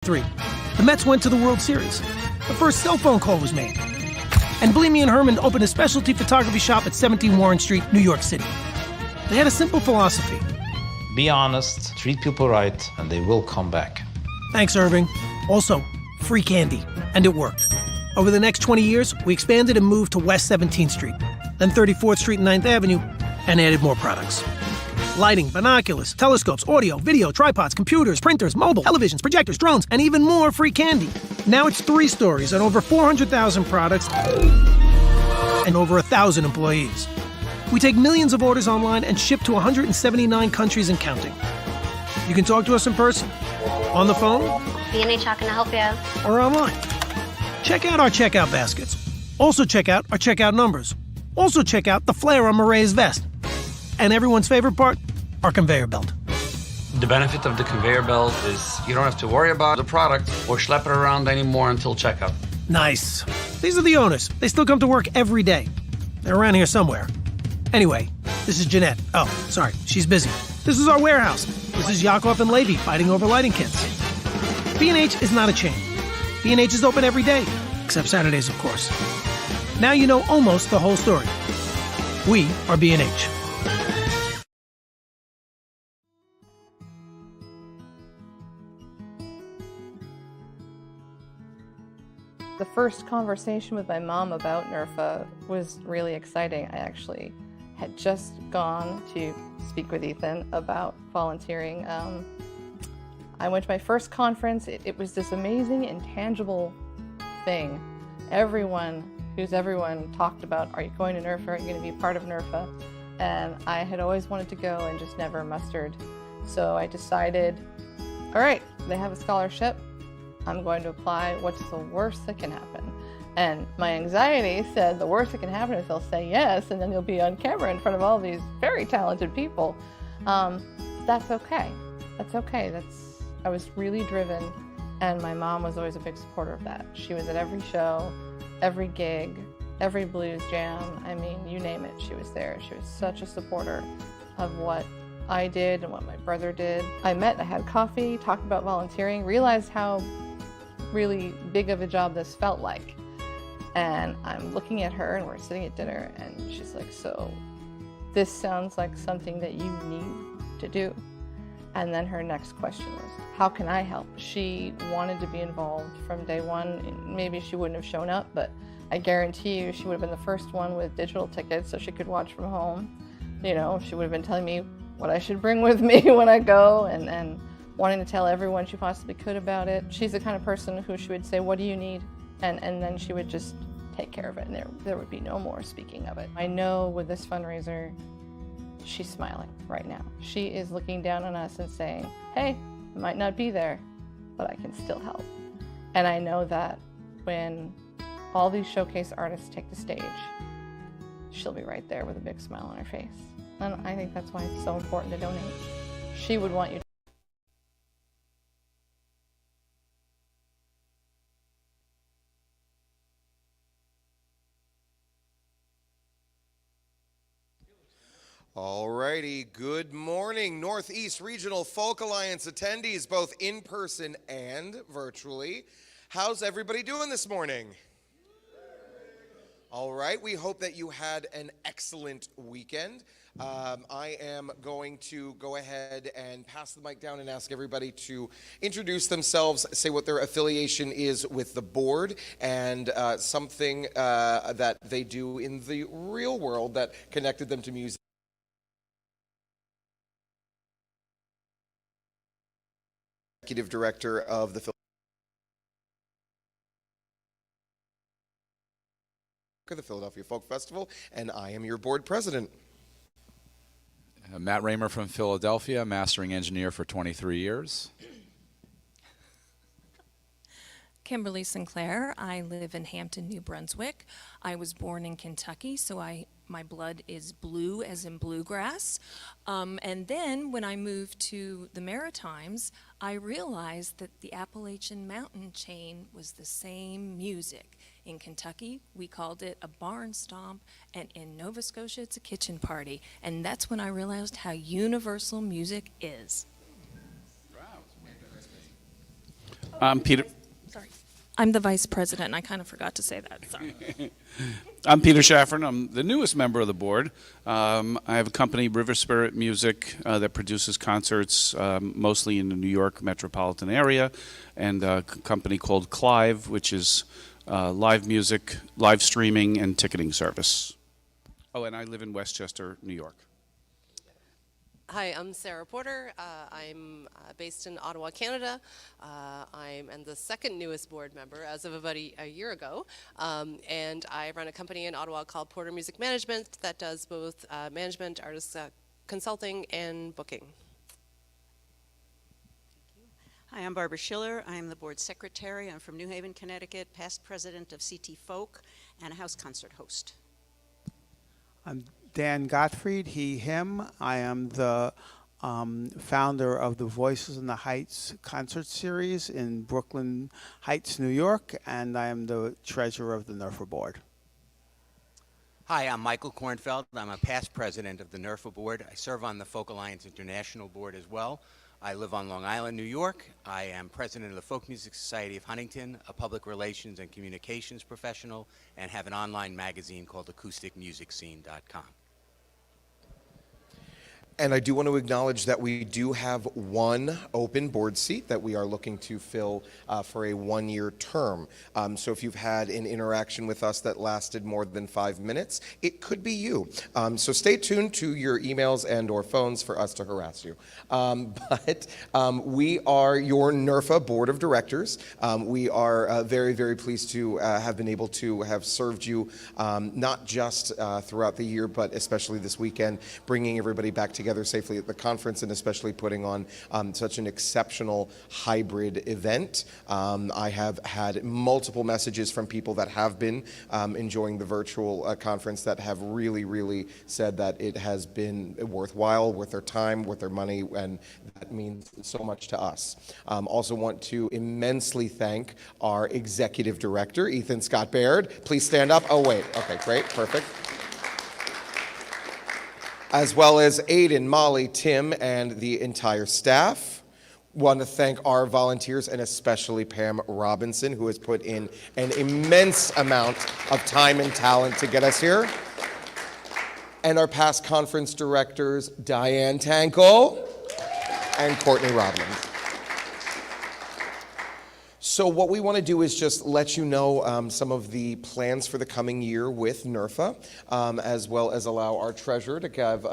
3. The Mets went to the World Series. The first cell phone call was made. And Bellamy and Herman opened a specialty photography shop at 17 Warren Street, New York City. They had a simple philosophy. Be honest, treat people right, and they will come back. Thanks, Irving. Also, free candy. And it worked. Over the next 20 years, we expanded and moved to West 17th Street, then 34th Street and 9th Avenue, and added more products. Lighting, binoculars, telescopes, audio, video, tripods, computers, printers, mobile, televisions, projectors, drones, and even more free candy. Now it's 3 stories and over 400,000 products and over 1,000 employees. We take millions of orders online and ship to 179 countries and counting. You can talk to us in person, on the phone, B&H, how can I help you? or online. Check out our checkout baskets. Also check out our checkout numbers. Also check out the flare on Marae's vest. And everyone's favorite part, our conveyor belt. The benefit of the conveyor belt is you don't have to worry about the product or schlep it around anymore until checkout. Nice. These are the owners. They still come to work every day. They're around here somewhere. Anyway, this is Jeanette. Oh, sorry, she's busy. This is our warehouse. This is Yakov and Levy fighting over lighting kits. B&H is not a chain. B&H is open every day, except Saturdays, of course. Now you know almost the whole story. We are B&H. The first conversation with my mom about NERFA was really exciting. I actually had just gone to speak with Ethan about volunteering. I went to my first conference. It was this amazing, intangible thing. Everyone talked about, are you going to NERFA? Are you going to be part of NERFA? And I had always wanted to go and just never mustered. So I decided, all right, they have a scholarship. I'm going to apply. What's the worst that can happen? And my anxiety said the worst that can happen is they'll say yes, and then you'll be on camera in front of all these very talented people. That's okay. That's okay. I was really driven, and my mom was always a big supporter of that. She was at every show, every gig, every blues jam. I mean, you name it, she was there. She was such a supporter of what I did and what my brother did. I had coffee, talked about volunteering, realized how really big of a job this felt like. And I'm looking at her and we're sitting at dinner and she's like, so this sounds like something that you need to do. And then her next question was, how can I help? She wanted to be involved from day one. Maybe she wouldn't have shown up, but I guarantee you she would have been the first one with digital tickets so she could watch from home. You know, she would have been telling me what I should bring with me when I go and wanting to tell everyone she possibly could about it. She's the kind of person who she would say, what do you need? And then she would just take care of it, and there would be no more speaking of it. I know with this fundraiser, she's smiling right now. She is looking down on us and saying, hey, I might not be there, but I can still help. And I know that when all these showcase artists take the stage, she'll be right there with a big smile on her face. And I think that's why it's so important to donate. She would want you to. Alrighty, good morning, Northeast Regional Folk Alliance attendees, both in person and virtually. How's everybody doing this morning? All right, we hope that you had an excellent weekend. I am going to go ahead and pass the mic down and ask everybody to introduce themselves, say what their affiliation is with the board, and something that they do in the real world that connected them to music. Executive Director of the Philadelphia Folk Festival, and I am your board president. Matt Raymer from Philadelphia, mastering engineer for 23 years. Kimberly Sinclair. I live in Hampton, New Brunswick. I was born in Kentucky, so my blood is blue as in bluegrass. And then when I moved to the Maritimes, I realized that the Appalachian Mountain chain was the same music. In Kentucky, we called it a barn stomp, and in Nova Scotia, it's a kitchen party. And that's when I realized how universal music is. I'm Peter. Sorry. I'm the vice president, and I kind of forgot to say that. Sorry. I'm Peter Shaffron. I'm the newest member of the board. I have a company, River Spirit Music, that produces concerts mostly in the New York metropolitan area, and a company called Clive, which is live music, live streaming, and ticketing service. Oh, and I live in Westchester, New York. Hi, I'm Sarah Porter. I'm based in Ottawa, Canada. I'm the second newest board member as of about a year ago. And I run a company in Ottawa called Porter Music Management that does both management, artist consulting, and booking. Hi, I'm Barbara Schiller. I'm the board secretary. I'm from New Haven, Connecticut, past president of CT Folk, and a house concert host. I'm Dan Gottfried, he, him. I am the founder of the Voices in the Heights concert series in Brooklyn Heights, New York, and I am the treasurer of the NERFA Board. Hi, I'm Michael Kornfeld. I'm a past president of the NERFA Board. I serve on the Folk Alliance International Board as well. I live on Long Island, New York. I am president of the Folk Music Society of Huntington, a public relations and communications professional, and have an online magazine called AcousticMusicScene.com. And I do want to acknowledge that we do have one open board seat that we are looking to fill for a one-year term. So if you've had an interaction with us that lasted more than 5 minutes, it could be you. So stay tuned to your emails and or phones for us to harass you. But we are your NERFA Board of Directors. We are very, very pleased to have been able to have served you not just throughout the year, but especially this weekend, bringing everybody back together safely at the conference, and especially putting on such an exceptional hybrid event. I have had multiple messages from people that have been enjoying the virtual conference that have really, really said that it has been worthwhile, worth their time, worth their money, and that means so much to us. Also want to immensely thank our executive director, Ethan Scott Baird. Please stand up. Oh, wait. Okay, great. Perfect. As well as Aiden, Molly, Tim, and the entire staff. Want to thank our volunteers, and especially Pam Robinson, who has put in an immense amount of time and talent to get us here. And our past conference directors, Diane Tankel and Courtney Rodman. So what we want to do is just let you know some of the plans for the coming year with NERFA, as well as allow our treasurer to give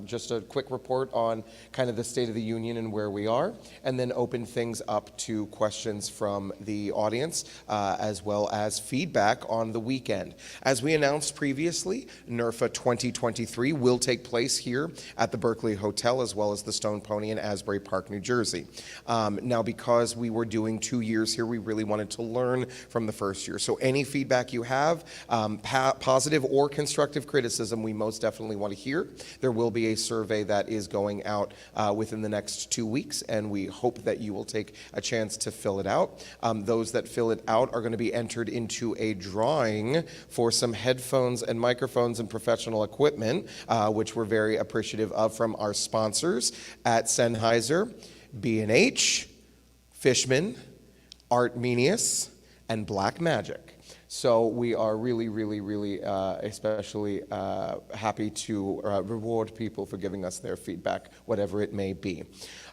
just a quick report on kind of the state of the union and where we are, and then open things up to questions from the audience, as well as feedback on the weekend. As we announced previously, NERFA 2023 will take place here at the Berkeley Hotel, as well as the Stone Pony in Asbury Park, New Jersey. Now, because we were doing 2 years here, we really wanted to learn from the first year. So any feedback you have, positive or constructive criticism, we most definitely want to hear. There will be a survey that is going out within the next 2 weeks, and we hope that you will take a chance to fill it out. Those that fill it out are going to be entered into a drawing for some headphones and microphones and professional equipment, which we're very appreciative of from our sponsors at Sennheiser, B&H, Fishman, Artmenius, and Black Magic. So we are really, really, really especially happy to reward people for giving us their feedback, whatever it may be.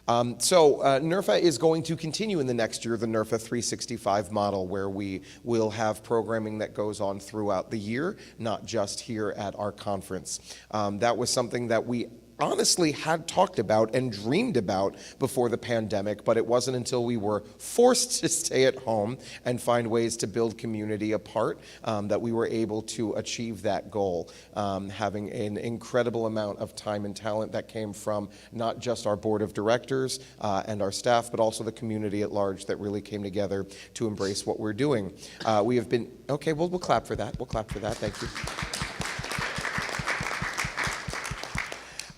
NERFA is going to continue in the next year, the NERFA 365 model, where we will have programming that goes on throughout the year, not just here at our conference. That was something that we honestly had talked about and dreamed about before the pandemic, but it wasn't until we were forced to stay at home and find ways to build community apart that we were able to achieve that goal, having an incredible amount of time and talent that came from not just our board of directors and our staff, but also the community at large that really came together to embrace what we're doing. We have been, okay, we'll clap for that. We'll clap for that, thank you.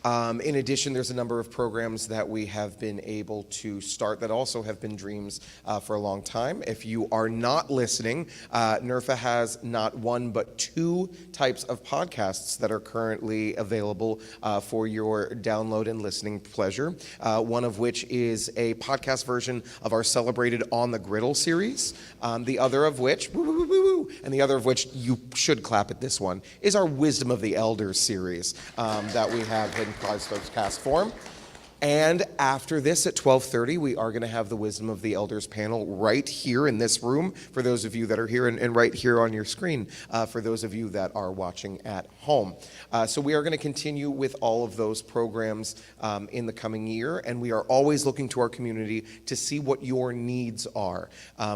In addition, there's a number of programs that we have been able to start that also have been dreams for a long time. If you are not listening, NERFA has not one but two types of podcasts that are currently available for your download and listening pleasure. One of which is a podcast version of our celebrated On the Griddle series. The other of which, and the other of which you should clap at this one, is our Wisdom of the Elders series that we have in podcast form. And after this at 12:30, we are going to have the Wisdom of the Elders panel right here in this room for those of you that are here, and right here on your screen for those of you that are watching at home. So we are going to continue with all of those programs in the coming year, and we are always looking to our community to see what your needs are.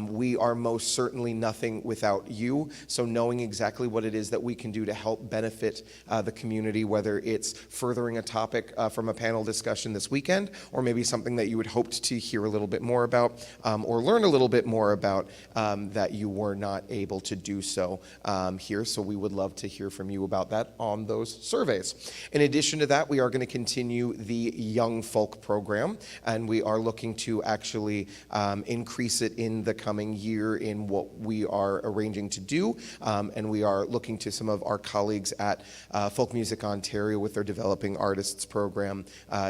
We are most certainly nothing without you, so knowing exactly what it is that we can do to help benefit the community, whether it's furthering a topic from a panel discussion this weekend, or maybe something that you had hoped to hear a little bit more about or learn a little bit more about that you were not able to do so here. So we would love to hear from you about that on those surveys. In addition to that, we are going to continue the Young Folk program, and we are looking to actually increase it in the coming year in what we are arranging to do. And we are looking to some of our colleagues at Folk Music Ontario with their Developing Artists program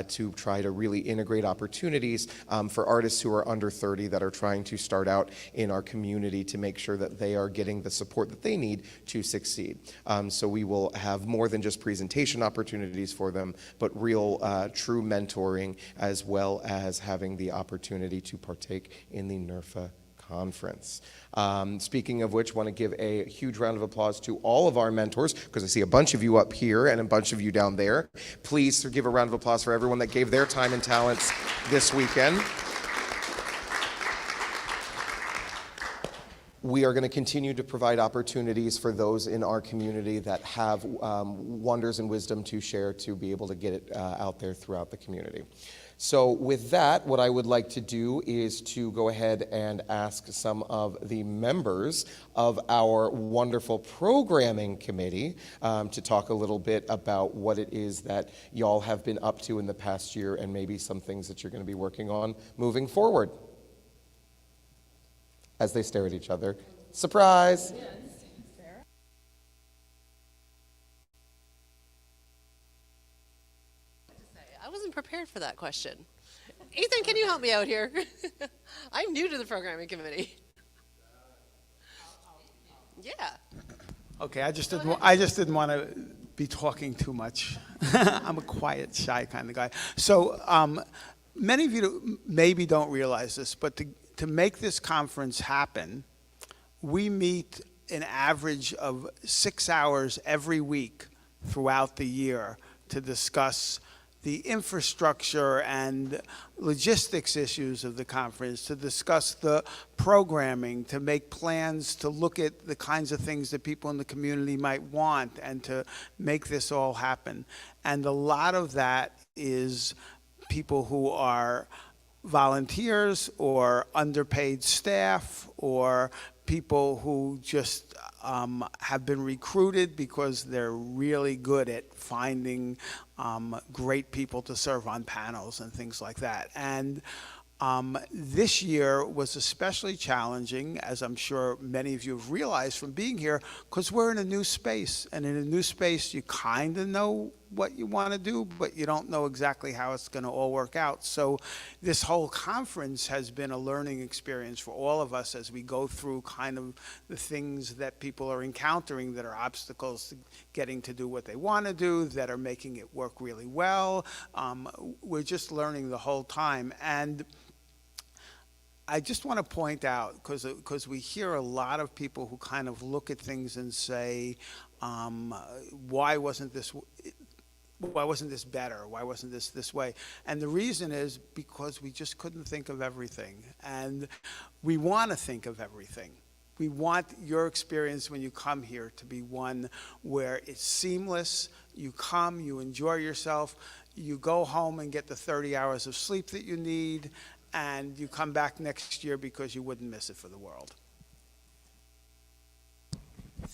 to try to really integrate opportunities for artists who are under 30 that are trying to start out in our community to make sure that they are getting the support that they need to succeed. So we will have more than just presentation opportunities for them, but real true mentoring, as well as having the opportunity to partake in the NERFA conference. Speaking of which, want to give a huge round of applause to all of our mentors, because I see a bunch of you up here and a bunch of you down there. Please give a round of applause for everyone that gave their time and talents this weekend. We are going to continue to provide opportunities for those in our community that have wonders and wisdom to share, to be able to get it out there throughout the community. So with that, what I would like to do is to go ahead and ask some of the members of our wonderful programming committee to talk a little bit about what it is that y'all have been up to in the past year, and maybe some things that you're going to be working on moving forward. As they stare at each other. Surprise! I wasn't prepared for that question. Ethan, can you help me out here? I'm new to the programming committee. Yeah. Okay, I just didn't want to be talking too much. I'm a quiet, shy kind of guy. So many of you maybe don't realize this, but to make this conference happen, we meet an average of 6 hours every week throughout the year to discuss the infrastructure and logistics issues of the conference, to discuss the programming, to make plans, to look at the kinds of things that people in the community might want, and to make this all happen. And a lot of that is people who are volunteers or underpaid staff, or people who just have been recruited because they're really good at finding great people to serve on panels and things like that. And this year was especially challenging, as I'm sure many of you have realized from being here, because we're in a new space. And in a new space, you kind of know what you want to do, but you don't know exactly how it's going to all work out. So this whole conference has been a learning experience for all of us as we go through kind of the things that people are encountering that are obstacles to getting to do what they want to do, that are making it work really well. We're just learning the whole time. And I just want to point out, because we hear a lot of people who kind of look at things and say, why wasn't this better? Why wasn't this way? And the reason is because we just couldn't think of everything. And we want to think of everything. We want your experience when you come here to be one where it's seamless. You come, you enjoy yourself, you go home and get the 30 hours of sleep that you need, and you come back next year because you wouldn't miss it for the world.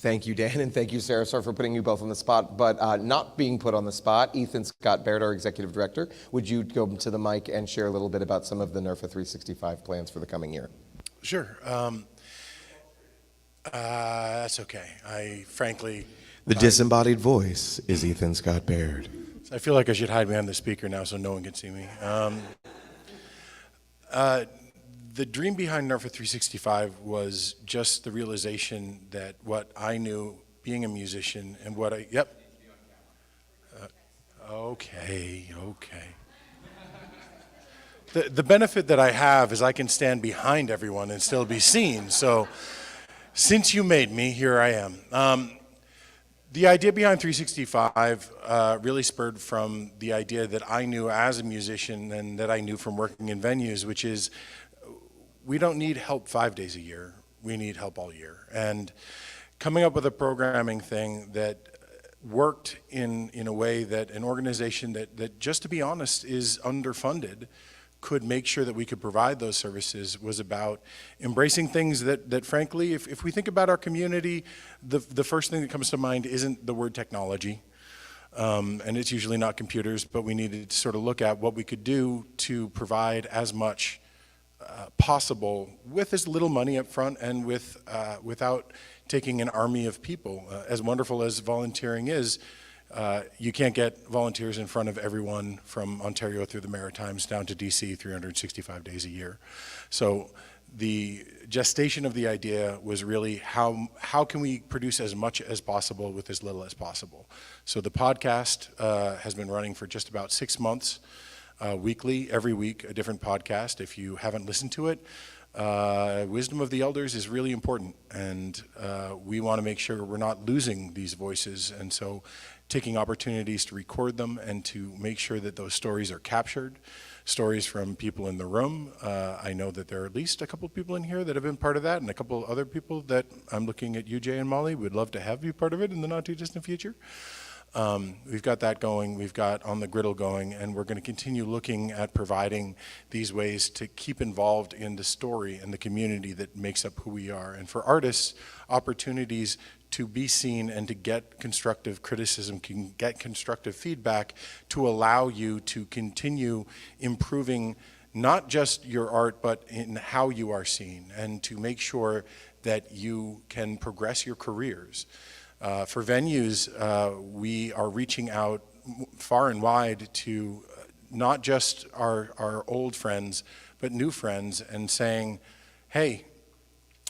Thank you, Dan, and thank you, Sarah. Sorry for putting you both on the spot, but not being put on the spot, Ethan Scott Baird, our Executive Director, would you go to the mic and share a little bit about some of the NERFA 365 plans for the coming year? Sure. That's okay. I frankly... The disembodied voice is Ethan Scott Baird. I feel like I should hide behind the speaker now so no one can see me. The dream behind NERFA 365 was just the realization that what I knew being a musician and what I, yep. Okay. The benefit that I have is I can stand behind everyone and still be seen. So since you made me, here I am. The idea behind 365 really spurred from the idea that I knew as a musician and that I knew from working in venues, which is we don't need help 5 days a year. We need help all year. And coming up with a programming thing that worked in a way that an organization that just to be honest is underfunded could make sure that we could provide those services was about embracing things that frankly, if we think about our community, the first thing that comes to mind isn't the word technology. And it's usually not computers, but we needed to sort of look at what we could do to provide as much possible with as little money up front and without taking an army of people. As wonderful as volunteering is, you can't get volunteers in front of everyone from Ontario through the Maritimes down to DC 365 days a year. So the gestation of the idea was really how can we produce as much as possible with as little as possible. So the podcast has been running for just about 6 months. Weekly, every week, a different podcast. If you haven't listened to it, wisdom of the elders is really important, and we want to make sure we're not losing these voices, and so taking opportunities to record them and to make sure that those stories are captured, stories from people in the room. I know that there are at least a couple of people in here that have been part of that, and a couple of other people that I'm looking at you, Jay and Molly, would love to have you part of it in the not too distant future. We've got that going, we've got On the Griddle going, and we're going to continue looking at providing these ways to keep involved in the story and the community that makes up who we are. And for artists, opportunities to be seen and to get constructive criticism, can get constructive feedback to allow you to continue improving not just your art, but in how you are seen, and to make sure that you can progress your careers. For venues, we are reaching out far and wide to not just our old friends, but new friends, and saying, hey,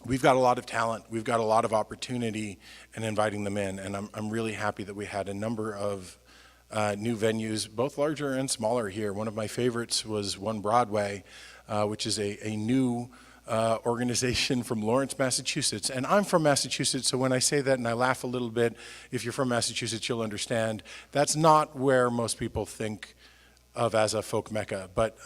we've got a lot of talent, we've got a lot of opportunity, and inviting them in. And I'm really happy that we had a number of new venues, both larger and smaller here. One of my favorites was One Broadway, which is a new organization from Lawrence, Massachusetts. And I'm from Massachusetts, so when I say that and I laugh a little bit, if you're from Massachusetts, you'll understand. That's not where most people think of as a folk mecca. But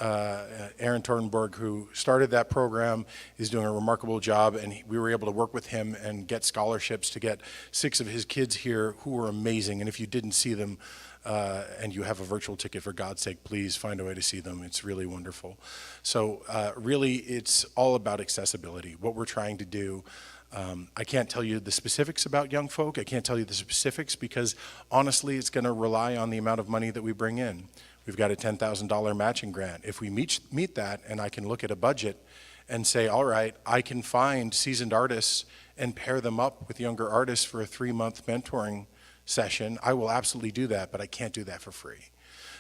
Aaron Tornberg, who started that program, is doing a remarkable job, and we were able to work with him and get scholarships to get 6 of his kids here who were amazing. And if you didn't see them, and you have a virtual ticket, for God's sake, please find a way to see them. It's really wonderful. So really, it's all about accessibility, what we're trying to do. I can't tell you the specifics about young folk. I can't tell you the specifics because, honestly, it's going to rely on the amount of money that we bring in. We've got a $10,000 matching grant. If we meet that, and I can look at a budget and say, all right, I can find seasoned artists and pair them up with younger artists for a 3-month mentoring session, I will absolutely do that, but I can't do that for free.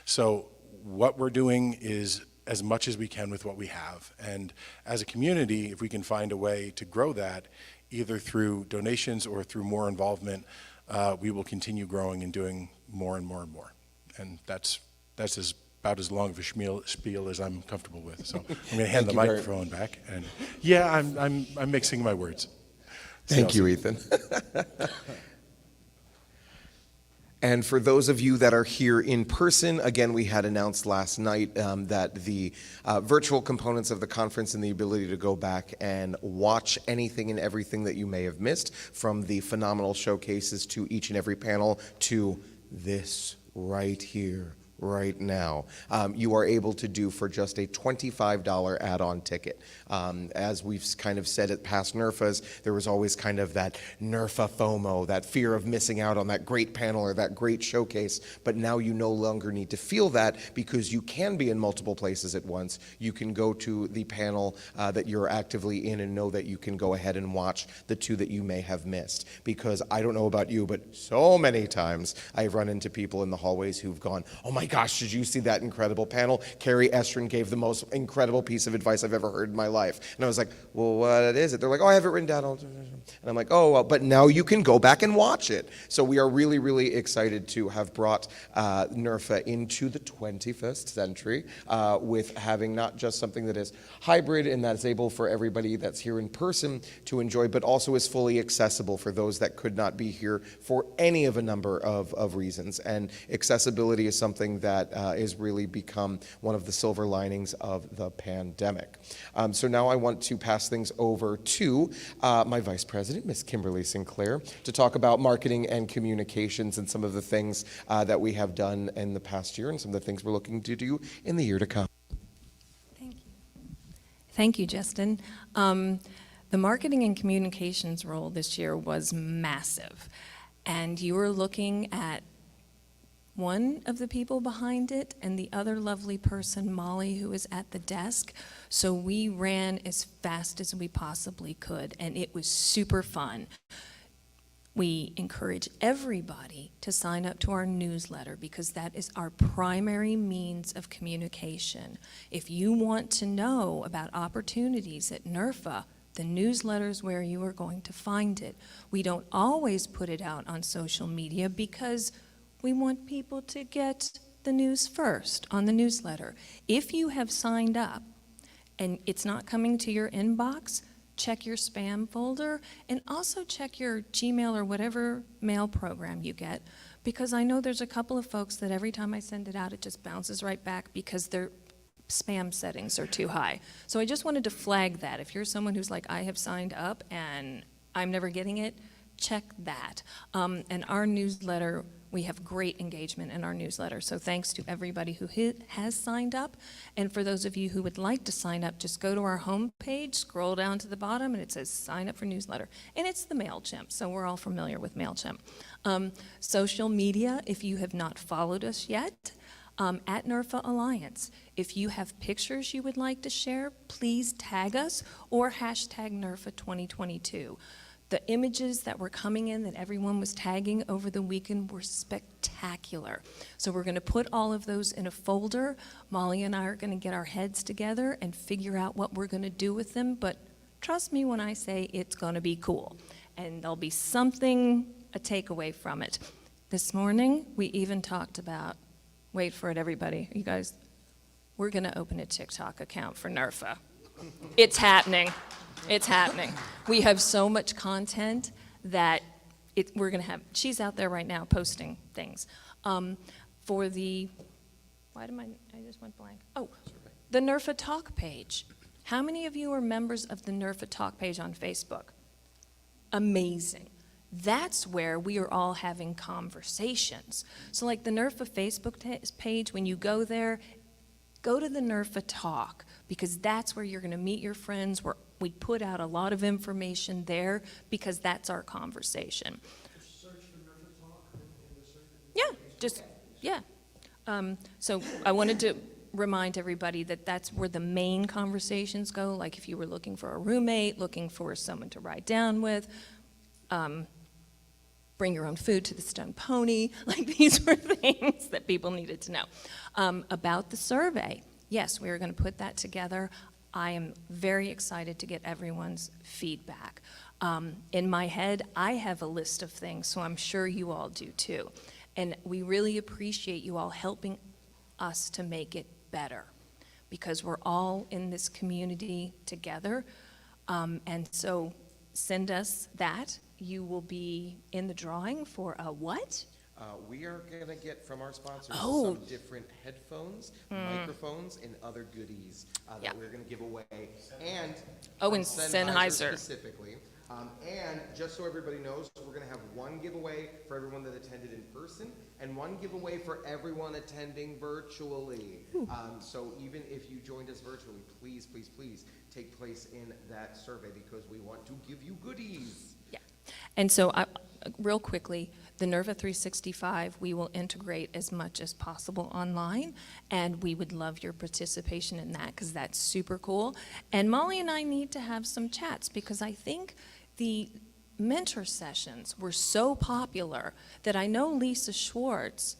So what we're doing is as much as we can with what we have. And as a community, if we can find a way to grow that, either through donations or through more involvement, we will continue growing and doing more and more and more. And that's about as long of a spiel as I'm comfortable with. So I'm going to hand the microphone back. And yeah, I'm mixing my words. Thank you, Ethan. And for those of you that are here in person, again, we had announced last night that the virtual components of the conference and the ability to go back and watch anything and everything that you may have missed, from the phenomenal showcases to each and every panel to this right here, right now, you are able to do for just a $25 add-on ticket. As we've kind of said at past NERFAs, there was always kind of that NERFA FOMO, that fear of missing out on that great panel or that great showcase, but now you no longer need to feel that because you can be in multiple places at once. You can go to the panel that you're actively in and know that you can go ahead and watch the two that you may have missed. Because I don't know about you, but so many times I've run into people in the hallways who've gone, oh my gosh, did you see that incredible panel? Carrie Estrin gave the most incredible piece of advice I've ever heard in my life. And I was like, well, what is it? They're like, oh, I have it written down. And I'm like, oh, well, but now you can go back and watch it. So we are really, really excited to have brought NERFA into the 21st century with having not just something that is hybrid and that's able for everybody that's here in person to enjoy, but also is fully accessible for those that could not be here for any of a number of reasons. And accessibility is something that has really become one of the silver linings of the pandemic. So now I want to pass things over to my Vice President, Ms. Kimberly Sinclair, to talk about marketing and communications and some of the things that we have done in the past year and some of the things we're looking to do in the year to come. Thank you. Thank you, Justin. The marketing and communications role this year was massive. And you were looking at one of the people behind it and the other lovely person, Molly, who is at the desk. So we ran as fast as we possibly could, and it was super fun. We encourage everybody to sign up to our newsletter because that is our primary means of communication. If you want to know about opportunities at NERFA, the newsletter is where you are going to find it. We don't always put it out on social media because we want people to get the news first on the newsletter. If you have signed up and it's not coming to your inbox, check your spam folder and also check your Gmail or whatever mail program you get, because I know there's a couple of folks that every time I send it out, it just bounces right back because their spam settings are too high. So I just wanted to flag that. If you're someone who's like, I have signed up and I'm never getting it, check that. And our newsletter, we have great engagement in our newsletter. So thanks to everybody who has signed up. And for those of you who would like to sign up, just go to our homepage, scroll down to the bottom, and it says sign up for newsletter. And it's the MailChimp, so we're all familiar with MailChimp. Social media, if you have not followed us yet, at NERFA Alliance. If you have pictures you would like to share, please tag us or hashtag NERFA 2022. The images that were coming in that everyone was tagging over the weekend were spectacular. So we're going to put all of those in a folder. Molly and I are going to get our heads together and figure out what we're going to do with them, but trust me when I say it's going to be cool. And there'll be something, a takeaway from it. This morning, we even talked about, wait for it everybody, you guys, we're going to open a TikTok account for NERFA. It's happening. It's happening. We have so much content that we're going to have, she's out there right now posting things. For the, I just went blank. Oh, the NERFA Talk page. How many of you are members of the NERFA Talk page on Facebook? Amazing. That's where we are all having conversations. So like the NERFA Facebook page, when you go there, go to the NERFA Talk, because that's where you're going to meet your friends. We put out a lot of information there because that's our conversation. Just search for NERFA Talk in the search. Yeah, just, yeah. So I wanted to remind everybody that that's where the main conversations go, like if you were looking for a roommate, looking for someone to ride down with, bring your own food to the Stone Pony. Like these were things that people needed to know. About the survey, yes, we are going to put that together. I am very excited to get everyone's feedback. In my head, I have a list of things, so I'm sure you all do too. And we really appreciate you all helping us to make it better, because we're all in this community together. And so send us that. You will be in the drawing for a what? We are going to get from our sponsors some different headphones, microphones, and other goodies that we're going to give away. And Sennheiser specifically, And just so everybody knows, we're going to have one giveaway for everyone that attended in person and one giveaway for everyone attending virtually. So even if you joined us virtually, please, please, please take place in that survey because we want to give you goodies. Yeah. And so real quickly, the NERFA 365, we will integrate as much as possible online, and we would love your participation in that because that's super cool. And Molly and I need to have some chats because I think the mentor sessions were so popular that I know Lisa Schwartz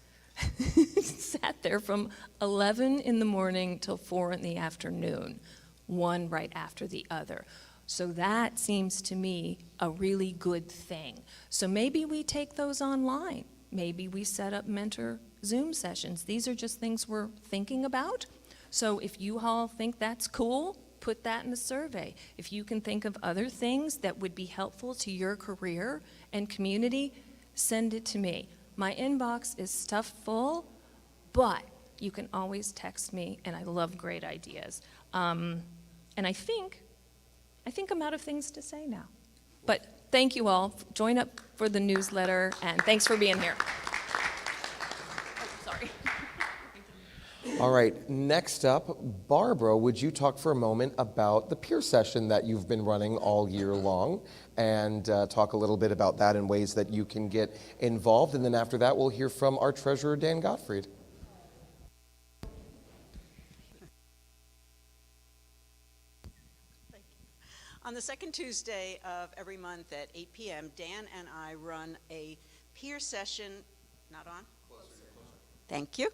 sat there from 11 in the morning till 4 in the afternoon, one right after the other. So that seems to me a really good thing. So maybe we take those online. Maybe we set up mentor Zoom sessions. These are just things we're thinking about. So if you all think that's cool, put that in the survey. If you can think of other things that would be helpful to your career and community, send it to me. My inbox is stuffed full, but you can always text me, and I love great ideas. And I think I'm out of things to say now. But thank you all. Join up for the newsletter, and thanks for being here. Oh, sorry. All right, next up, Barbara, would you talk for a moment about the peer session that you've been running all year long and talk a little bit about that and ways that you can get involved? And then after that, we'll hear from our treasurer, Dan Gottfried. On the second Tuesday of every month at 8 p.m., Dan and I run a peer session. Not on? Closer. Thank you.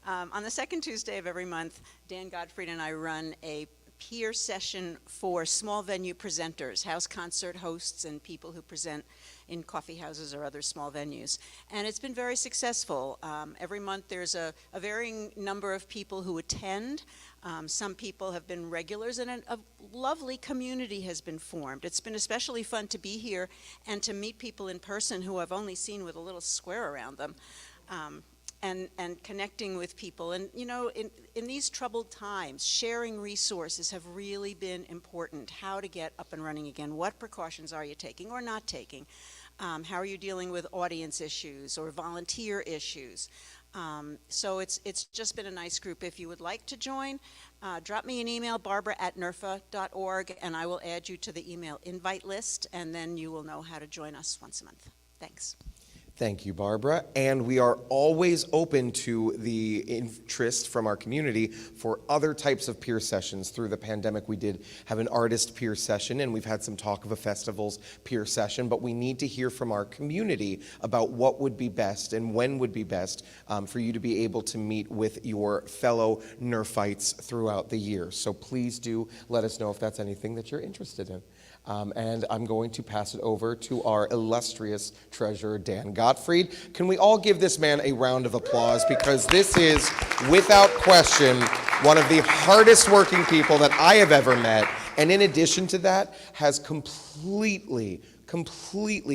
On the second Tuesday of every month, Dan Gottfried and I run a peer session for small venue presenters, house concert hosts, and people who present in coffee houses or other small venues. And it's been very successful. Every month there's a varying number of people who attend. Some people have been regulars, and a lovely community has been formed. It's been especially fun to be here and to meet people in person who I've only seen with a little square around them. And connecting with people. And you know, in these troubled times, sharing resources have really been important. How to get up and running again. What precautions are you taking or not taking? How are you dealing with audience issues or volunteer issues? So it's just been a nice group. If you would like to join, drop me an email, barbara@nerfa.org, and I will add you to the email invite list, and then you will know how to join us once a month. Thanks. Thank you, Barbara. And we are always open to the interest from our community for other types of peer sessions. Through the pandemic, we did have an artist peer session, and we've had some talk of a festivals peer session, but we need to hear from our community about what would be best and when would be best for you to be able to meet with your fellow NERFites throughout the year. So please do let us know if that's anything that you're interested in. And I'm going to pass it over to our illustrious treasurer, Dan Gottfried. Can we all give this man a round of applause, because this is, without question, one of the hardest working people that I have ever met, and in addition to that, has completely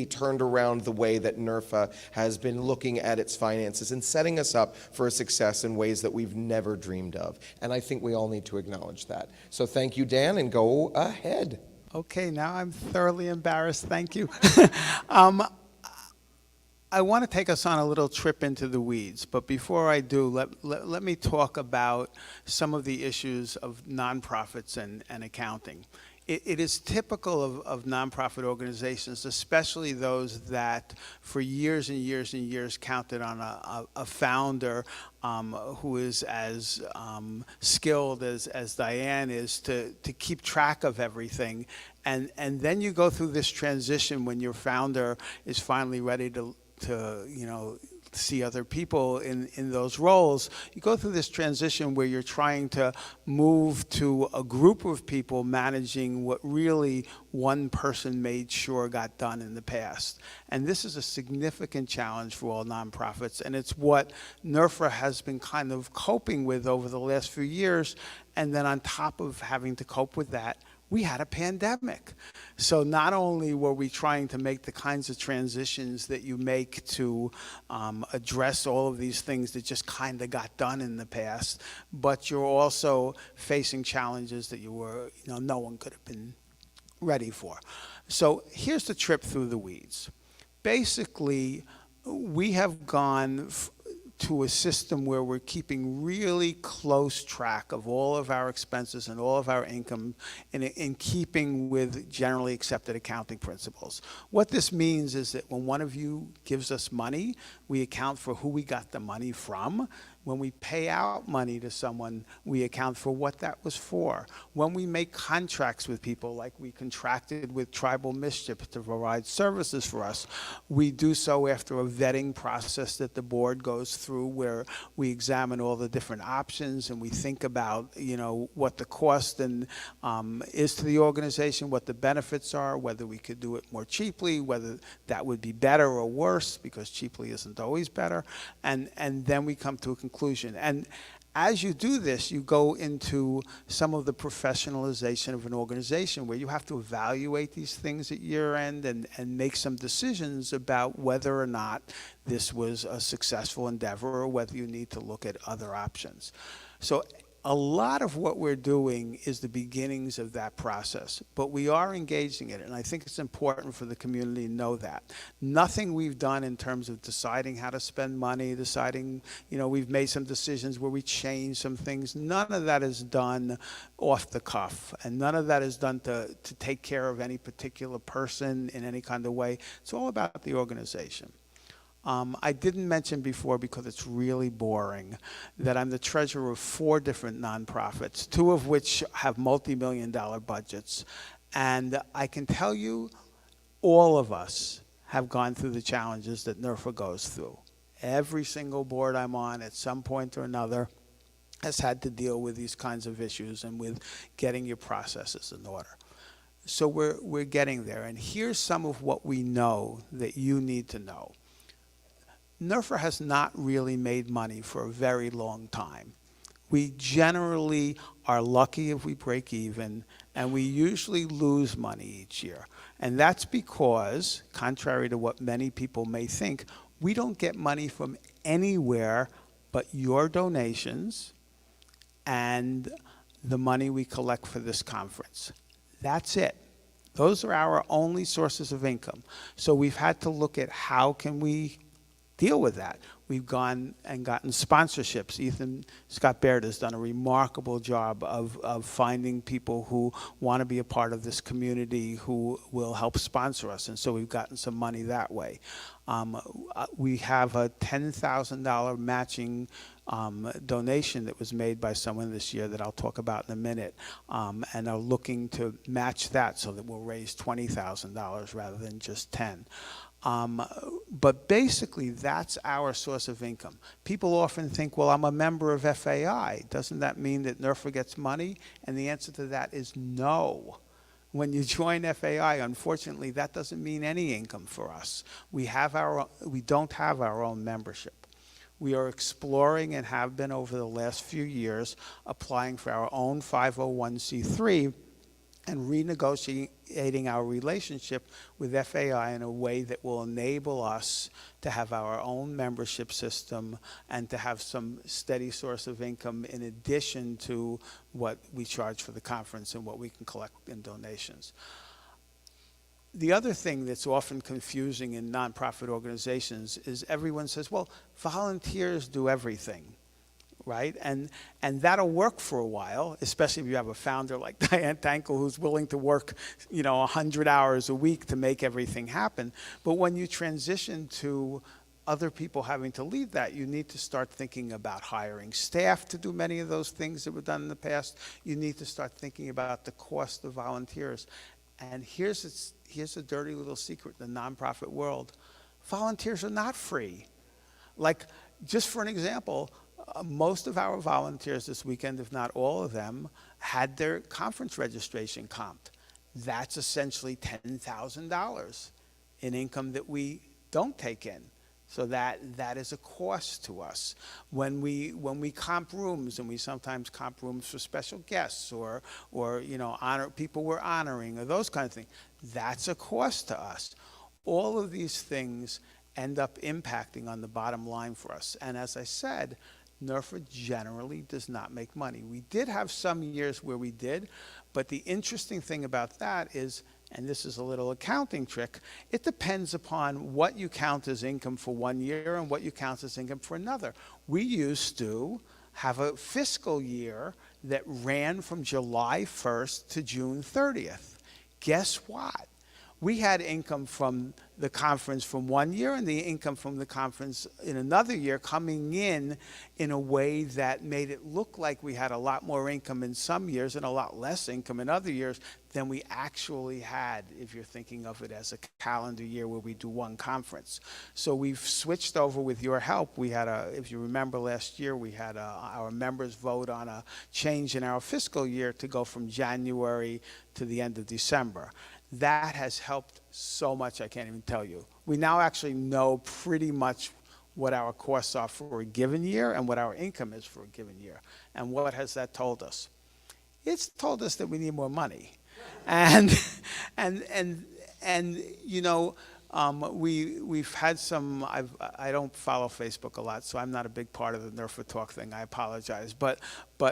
turned around the way that NERFA has been looking at its finances and setting us up for a success in ways that we've never dreamed of. And I think we all need to acknowledge that. So thank you, Dan, and go ahead. Okay, now I'm thoroughly embarrassed. Thank you. I want to take us on a little trip into the weeds, but before I do, let me talk about some of the issues of nonprofits and accounting. It is typical of nonprofit organizations, especially those that for years and years and years counted on a founder who is as skilled as Diane is to keep track of everything. And then you go through this transition when your founder is finally ready to see other people in those roles. You go through this transition where you're trying to move to a group of people managing what really one person made sure got done in the past. And this is a significant challenge for all nonprofits, and it's what NERFA has been kind of coping with over the last few years. And then on top of having to cope with that, we had a pandemic. So not only were we trying to make the kinds of transitions that you make to address all of these things that just kind of got done in the past, but you're also facing challenges that no one could have been ready for. So here's the trip through the weeds. Basically, we have gone to a system where we're keeping really close track of all of our expenses and all of our income in keeping with generally accepted accounting principles. What this means is that when one of you gives us money, we account for who we got the money from. When we pay out money to someone, we account for what that was for. When we make contracts with people, like we contracted with Tribal Mischief to provide services for us, we do so after a vetting process that the board goes through, where we examine all the different options and we think about, what the cost and is to the organization, what the benefits are, whether we could do it more cheaply, whether that would be better or worse, because cheaply isn't always better, and then we come to a conclusion. And as you do this, you go into some of the professionalization of an organization where you have to evaluate these things at year end and make some decisions about whether or not this was a successful endeavor or whether you need to look at other options. So a lot of what we're doing is the beginnings of that process, but we are engaging in it, and I think it's important for the community to know that. Nothing we've done in terms of deciding how to spend money, deciding, we've made some decisions where we change some things, none of that is done off the cuff, and none of that is done to take care of any particular person in any kind of way. It's all about the organization. I didn't mention before, because it's really boring, that I'm the treasurer of 4 different nonprofits, 2 of which have multi-million-dollar budgets. And I can tell you, all of us have gone through the challenges that NERFA goes through. Every single board I'm on, at some point or another, has had to deal with these kinds of issues and with getting your processes in order. So we're getting there. And here's some of what we know that you need to know. NERFA has not really made money for a very long time. We generally are lucky if we break even, and we usually lose money each year. And that's because, contrary to what many people may think, we don't get money from anywhere but your donations and the money we collect for this conference. That's it. Those are our only sources of income. So we've had to look at how can we deal with that. We've gone and gotten sponsorships. Scott Baird has done a remarkable job of finding people who want to be a part of this community who will help sponsor us, and so we've gotten some money that way. We have a $10,000 matching donation that was made by someone this year that I'll talk about in a minute, and are looking to match that so that we'll raise $20,000 rather than just 10. But basically, that's our source of income. People often think, well, I'm a member of FAI. Doesn't that mean that NERFA gets money? And the answer to that is no. When you join FAI, unfortunately, that doesn't mean any income for us. We don't have our own membership. We are exploring, and have been over the last few years, applying for our own 501c3 and renegotiating our relationship with FAI in a way that will enable us to have our own membership system and to have some steady source of income in addition to what we charge for the conference and what we can collect in donations. The other thing that's often confusing in nonprofit organizations is everyone says, well, volunteers do everything. Right? And that'll work for a while, especially if you have a founder like Diane Tankel who's willing to work, 100 hours a week to make everything happen. But when you transition to other people having to lead that, you need to start thinking about hiring staff to do many of those things that were done in the past. You need to start thinking about the cost of volunteers. And here's a dirty little secret in the nonprofit world. Volunteers are not free. Like, just for an example, most of our volunteers this weekend, if not all of them, had their conference registration comped. That's essentially $10,000 in income that we don't take in. So that is a cost to us. When we comp rooms, and we sometimes comp rooms for special guests or honor people we're honoring or those kind of things, that's a cost to us. All of these things end up impacting on the bottom line for us. And as I said, NERFA generally does not make money. We did have some years where we did, but the interesting thing about that is and this is a little accounting trick, it depends upon what you count as income for one year and what you count as income for another. We used to have a fiscal year that ran from July 1st to June 30th. Guess what? We had income from the conference from one year and the income from the conference in another year coming in a way that made it look like we had a lot more income in some years and a lot less income in other years than we actually had, if you're thinking of it as a calendar year where we do one conference. So we've switched over with your help. We had if you remember last year, we had our members vote on a change in our fiscal year to go from January to the end of December. That has helped so much, I can't even tell you. We now actually know pretty much what our costs are for a given year and what our income is for a given year. And what has that told us? It's told us that we need more money. And you know, we've had some, I don't follow Facebook a lot, so I'm not a big part of the NERFA talk thing. I apologize. But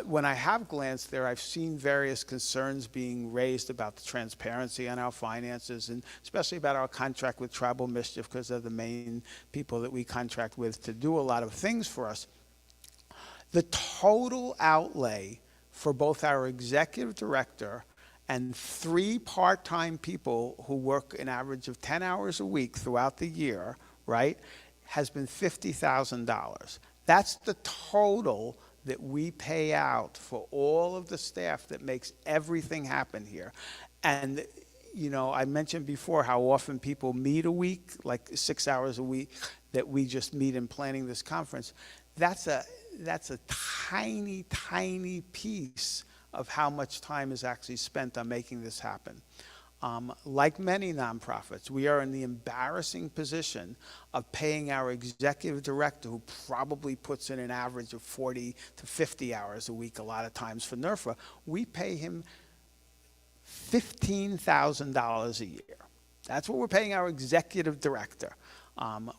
when I have glanced there, I've seen various concerns being raised about the transparency on our finances, and especially about our contract with Tribal Mischief, because they're the main people that we contract with to do a lot of things for us. The total outlay for both our executive director and 3 part-time people who work an average of 10 hours a week throughout the year, right, has been $50,000. That's the total that we pay out for all of the staff that makes everything happen here. And, you know, I mentioned before how often people meet a week, like 6 hours a week, that we just meet in planning this conference. That's a tiny, tiny piece of how much time is actually spent on making this happen. Like many nonprofits, we are in the embarrassing position of paying our executive director, who probably puts in an average of 40 to 50 hours a week a lot of times for NERFA. We pay him $15,000 a year. That's what we're paying our executive director.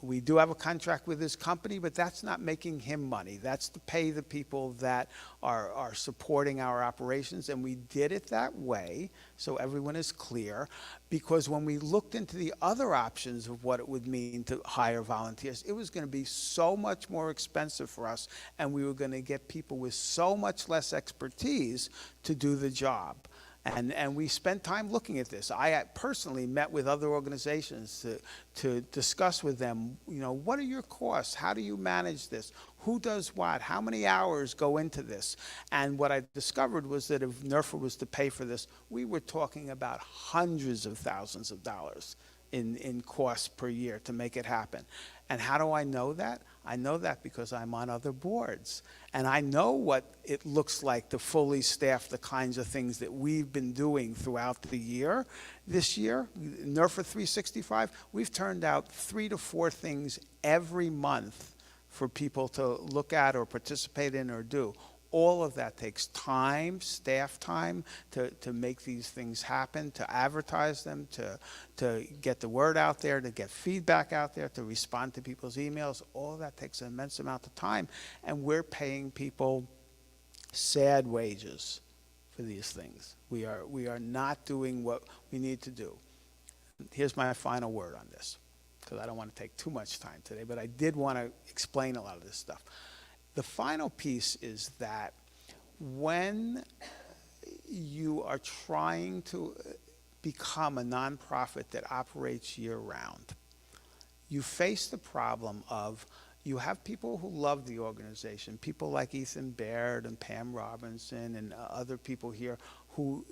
We do have a contract with this company, but that's not making him money. That's to pay the people that are supporting our operations, and we did it that way, so everyone is clear, because when we looked into the other options of what it would mean to hire volunteers, it was going to be so much more expensive for us, and we were going to get people with so much less expertise to do the job. And we spent time looking at this. I personally met with other organizations to discuss with them, you know, what are your costs? How do you manage this? Who does what? How many hours go into this? And what I discovered was that if NERFA was to pay for this, we were talking about hundreds of thousands of dollars in costs per year to make it happen. And how do I know that? I know that because I'm on other boards. And I know what it looks like to fully staff the kinds of things that we've been doing throughout the year. This year, NERFA 365, we've turned out 3 to 4 things every month for people to look at or participate in or do. All of that takes time, staff time, to make these things happen, to advertise them, to get the word out there, to get feedback out there, to respond to people's emails. All of that takes an immense amount of time, and we're paying people sad wages for these things. We are not doing what we need to do. Here's my final word on this, because I don't want to take too much time today, but I did want to explain a lot of this stuff. The final piece is that when you are trying to become a nonprofit that operates year-round, you face the problem of you have people who love the organization, people like Ethan Baird and Pam Robinson and other people here who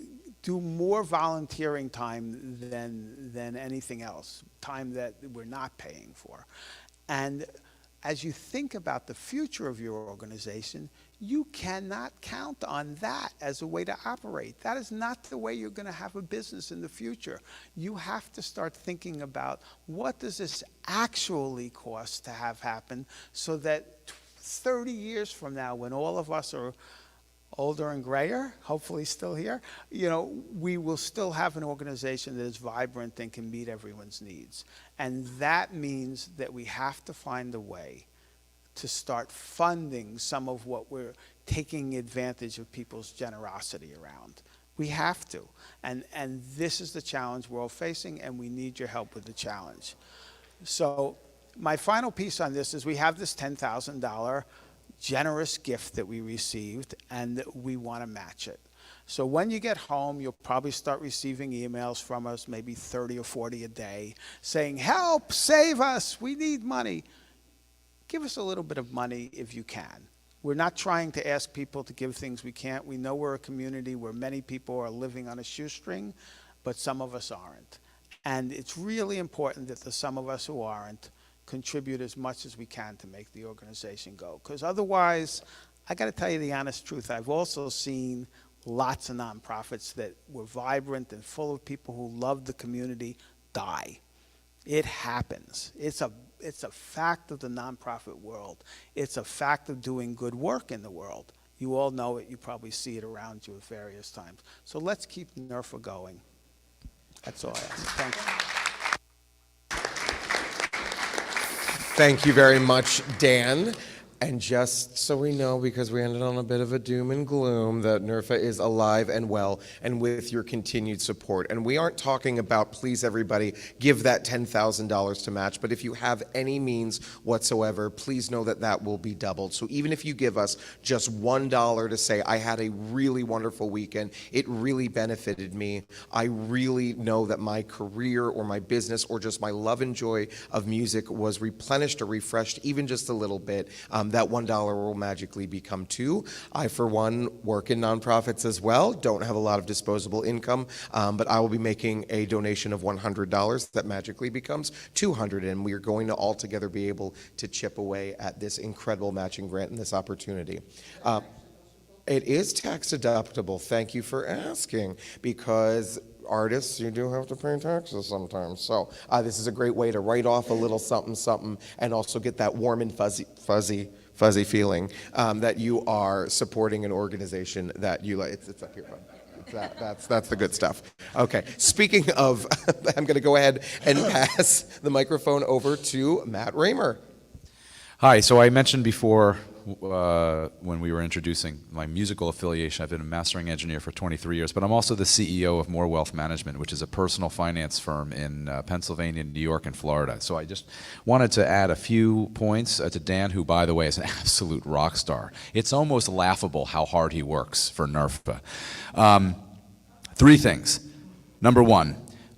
do more volunteering time than anything else, time that we're not paying for. And as you think about the future of your organization, you cannot count on that as a way to operate. That is not the way you're going to have a business in the future. You have to start thinking about, what does this actually cost to have happen, so that 30 years from now, when all of us are older and grayer, hopefully still here, you know, we will still have an organization that is vibrant and can meet everyone's needs. And that means that we have to find a way to start funding some of what we're taking advantage of people's generosity around. We have to. And this is the challenge we're all facing, and we need your help with the challenge. So my final piece on this is we have this $10,000 generous gift that we received, and we want to match it. So when you get home, you'll probably start receiving emails from us, maybe 30 or 40 a day, saying, help, save us, we need money. Give us a little bit of money if you can. We're not trying to ask people to give things we can't. We know we're a community where many people are living on a shoestring, but some of us aren't. And it's really important that the some of us who aren't contribute as much as we can to make the organization go. Because otherwise, I got to tell you the honest truth, I've also seen lots of nonprofits that were vibrant and full of people who loved the community die. It happens. It's a fact of the nonprofit world. It's a fact of doing good work in the world. You all know it. You probably see it around you at various times. So let's keep NERFA going. That's all I ask. Thank you. Thank you very much, Dan. And just so we know, because we ended on a bit of a doom and gloom, that NERFA is alive and well, and with your continued support. And we aren't talking about, please everybody, give that $10,000 to match, but if you have any means whatsoever, please know that that will be doubled. So even if you give us just $1 to say, I had a really wonderful weekend, it really benefited me, I really know that my career or my business or just my love and joy of music was replenished or refreshed even just a little bit, that $1 will magically become $2. I, for one, work in nonprofits as well, don't have a lot of disposable income, but I will be making a donation of $100 that magically becomes $200, and we are going to all together be able to chip away at this incredible matching grant and this opportunity. It is tax deductible, thank you for asking, because artists, you do have to pay taxes sometimes. So this is a great way to write off a little something, something, and also get that warm and fuzzy feeling that you are supporting an organization that you like. It's up here, bud. That's the good stuff. Okay, speaking of, I'm going to go ahead and pass the microphone over to Matt Raymer. Hi, so I mentioned before when we were introducing my musical affiliation, I've been a mastering engineer for 23 years, but I'm also the CEO of More Wealth Management, which is a personal finance firm in Pennsylvania, New York, and Florida. So I just wanted to add a few points to Dan, who, by the way, is an absolute rock star. It's almost laughable how hard he works for NERFA. 3 things. Number 1,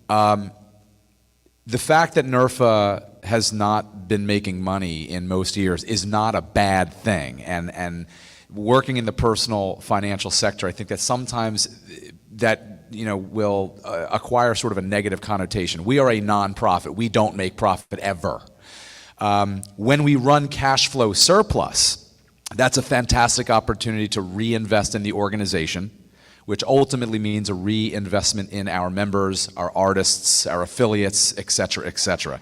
the fact that NERFA has not been making money in most years is not a bad thing. And working in the personal financial sector, I think that sometimes that will acquire sort of a negative connotation. We are a nonprofit. We don't make profit ever. When we run cash flow surplus, that's a fantastic opportunity to reinvest in the organization, which ultimately means a reinvestment in our members, our artists, our affiliates, et cetera, et cetera.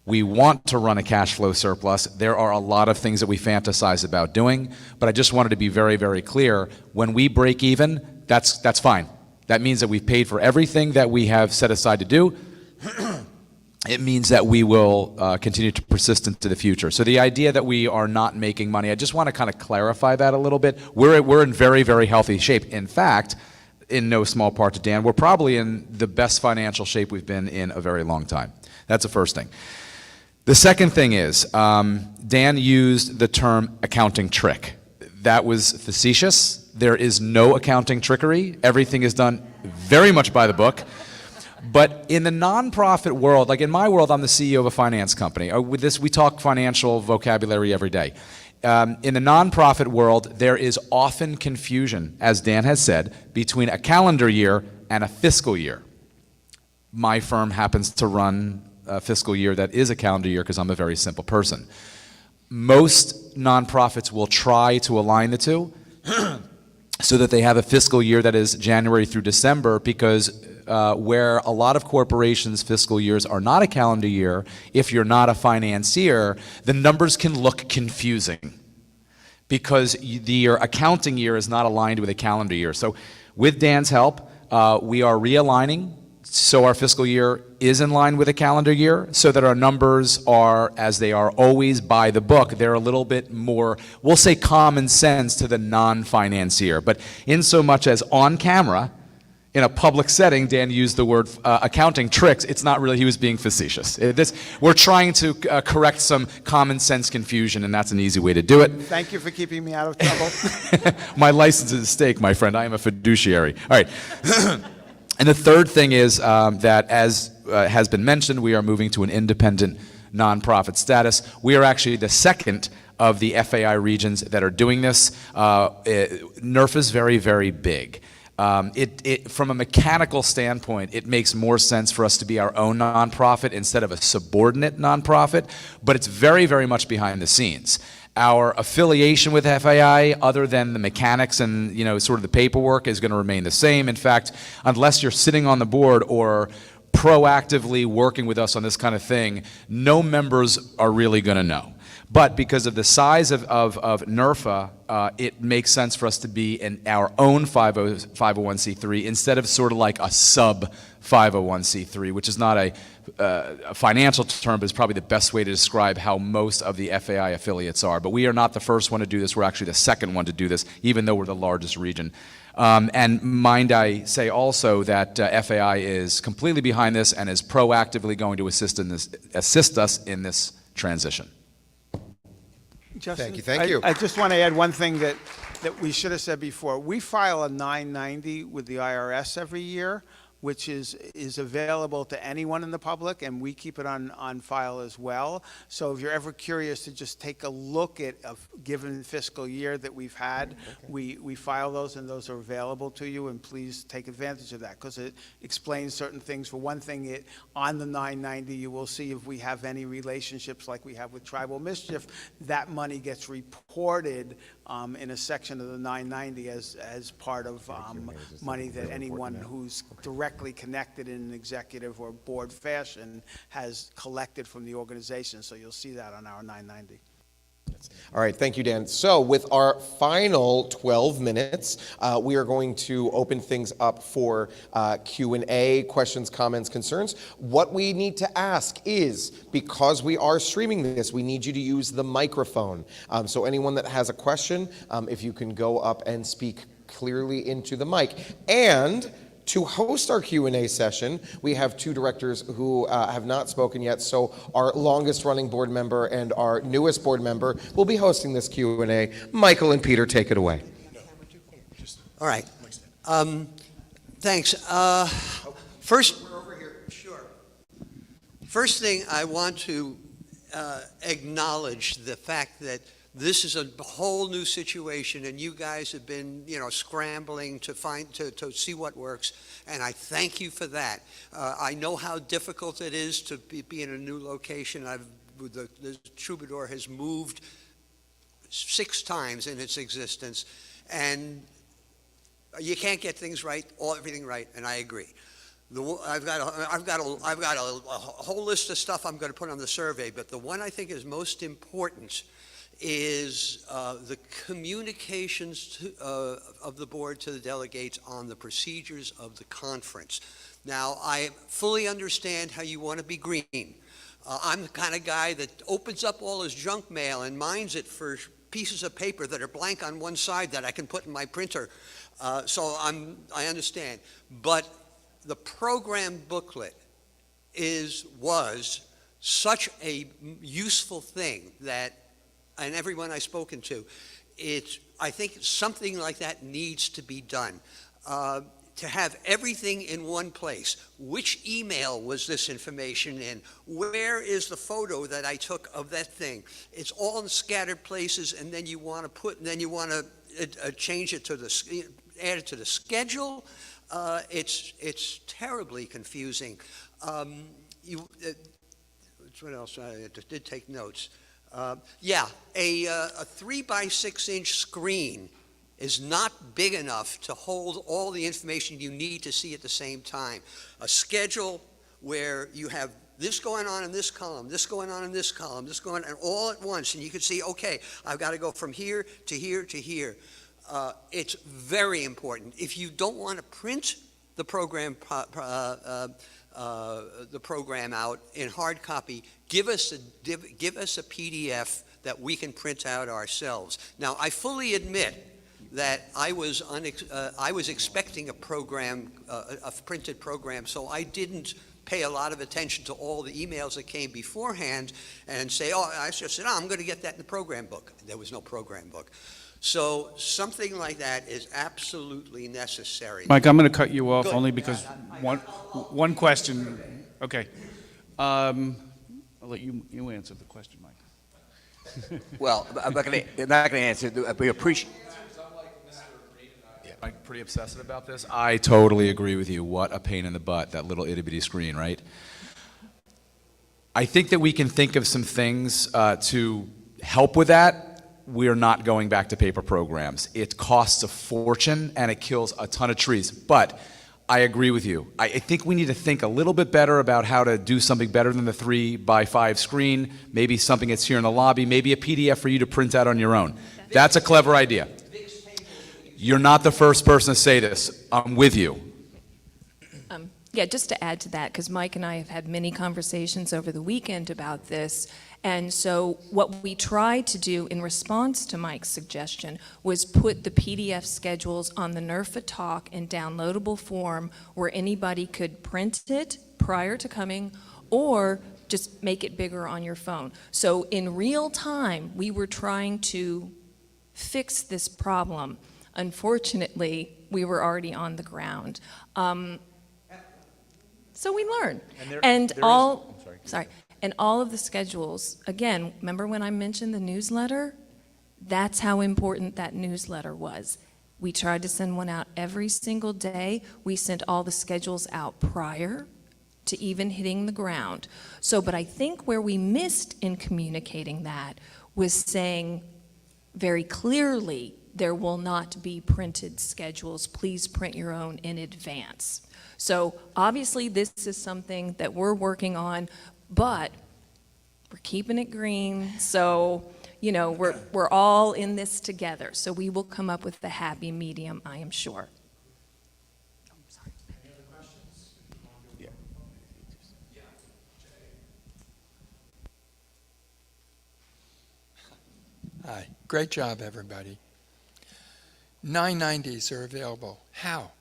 We want to run a cash flow surplus. There are a lot of things that we fantasize about doing, but I just wanted to be very, very clear. When we break even, that's fine. That means that we've paid for everything that we have set aside to do. It means that we will continue to persist into the future. So the idea that we are not making money, I just want to kind of clarify that a little bit. We're in very, very healthy shape. In fact, in no small part to Dan, we're probably in the best financial shape we've been in a very long time. That's the first thing. The second thing is, Dan used the term accounting trick. That was facetious. There is no accounting trickery. Everything is done very much by the book. But in the nonprofit world, like in my world, I'm the CEO of a finance company. With this, we talk financial vocabulary every day. In the nonprofit world, there is often confusion, as Dan has said, between a calendar year and a fiscal year. My firm happens to run a fiscal year that is a calendar year because I'm a very simple person. Most nonprofits will try to align the two so that they have a fiscal year that is January through December, because where a lot of corporations' fiscal years are not a calendar year, if you're not a financier, the numbers can look confusing because your accounting year is not aligned with a calendar year. So with Dan's help, we are realigning so our fiscal year is in line with a calendar year, so that our numbers are, as they are always by the book, they're a little bit more, we'll say, common sense to the non-financier. But in so much as on camera, in a public setting, Dan used the word accounting tricks. It's not really, he was being facetious. We're trying to correct some common sense confusion, and that's an easy way to do it. Thank you for keeping me out of trouble. My license is at stake, my friend. I am a fiduciary. All right. And the third thing is that, as has been mentioned, we are moving to an independent nonprofit status. We are actually the second of the FAI regions that are doing this. NERFA is very, very big. From a mechanical standpoint, it makes more sense for us to be our own nonprofit instead of a subordinate nonprofit, but it's very, very much behind the scenes. Our affiliation with FAI, other than the mechanics and sort of the paperwork, is going to remain the same. In fact, unless you're sitting on the board or proactively working with us on this kind of thing, no members are really going to know. But because of the size of NERFA, it makes sense for us to be in our own 501c3 instead of sort of like a sub 501c3, which is not a financial term, but it's probably the best way to describe how most of the FAI affiliates are. But we are not the first one to do this. We're actually the second one to do this, even though we're the largest region. And mind I say also that FAI is completely behind this and is proactively going to assist us in this transition. Justin, Thank you. I just want to add one thing that we should have said before. We file a 990 with the IRS every year, which is available to anyone in the public, and we keep it on file as well. So if you're ever curious to just take a look at a given fiscal year that we've had, we file those, and those are available to you, and please take advantage of that, because it explains certain things. For one thing, on the 990, you will see if we have any relationships like we have with Tribal Mischief. That money gets reported in a section of the 990 as part of money that anyone who's directly connected in an executive or board fashion has collected from the organization. So you'll see that on our 990. All right, thank you, Dan. So with our final 12 minutes, we are going to open things up for Q&A, questions, comments, concerns. What we need to ask is, because we are streaming this, we need you to use the microphone. So anyone that has a question, if you can go up and speak clearly into the mic. And to host our Q&A session, we have two directors who have not spoken yet. So our longest running board member and our newest board member will be hosting this Q&A. Michael and Peter, take it away. All right. Thanks. First, First thing, I want to acknowledge the fact that this is a whole new situation, and you guys have been, scrambling to see what works, and I thank you for that. I know how difficult it is to be in a new location. The Troubadour has moved 6 times in its existence, and you can't get things right, everything right, and I agree. I've got a whole list of stuff I'm going to put on the survey, but the one I think is most important is the communications of the board to the delegates on the procedures of the conference. Now, I fully understand how you want to be green. I'm the kind of guy that opens up all his junk mail and mines it for pieces of paper that are blank on one side that I can put in my printer. So I understand. But the program booklet was such a useful thing that, and everyone I've spoken to, I think something like that needs to be done. To have everything in one place. Which email was this information in? Where is the photo that I took of that thing? It's all in scattered places, and then you want to change it to add it to the schedule. It's terribly confusing. What else? I did take notes. A 3-by-6-inch screen is not big enough to hold all the information you need to see at the same time. A schedule where you have this going on in this column, this going on in this column, this going on all at once, and you can see, okay, I've got to go from here to here to here. It's very important. If you don't want to print the program out in hard copy, give us a PDF that we can print out ourselves. Now, I fully admit that I was expecting a program, a printed program, so I didn't pay a lot of attention to all the emails that came beforehand and say, oh, I just said, oh, I'm going to get that in the program book. There was no program book. So something like that is absolutely necessary. Mike, I'm going to cut you off Good. only because one question. Okay. I'll let you answer the question, Mike. Well, I'm not going to answer. We appreciate. I'm pretty obsessive about this. I totally agree with you. What a pain in the butt, that little itty-bitty screen, right? I think that we can think of some things to help with that. We're not going back to paper programs. It costs a fortune and it kills a ton of trees. But I agree with you. I think we need to think a little bit better about how to do something better than the 3x5 screen, maybe something that's here in the lobby, maybe a PDF for you to print out on your own. That's a clever idea. You're not the first person to say this. I'm with you. Yeah, just to add to that, because Mike and I have had many conversations over the weekend about this, and so what we tried to do in response to Mike's suggestion was put the PDF schedules on the NERFA Talk in downloadable form where anybody could print it prior to coming or just make it bigger on your phone. So in real time, we were trying to fix this problem. Unfortunately, we were already on the ground. So we learned. And all of the schedules, again, remember when I mentioned the newsletter? That's how important that newsletter was. We tried to send one out every single day. We sent all the schedules out prior to even hitting the ground. So, but I think where we missed in communicating that was saying very clearly, there will not be printed schedules. Please print your own in advance. So obviously this is something that we're working on, but we're keeping it green. So, you know, we're all in this together. So we will come up with the happy medium, I am sure. Any other questions? Yeah. Hi, great job, everybody. 990s are available. How?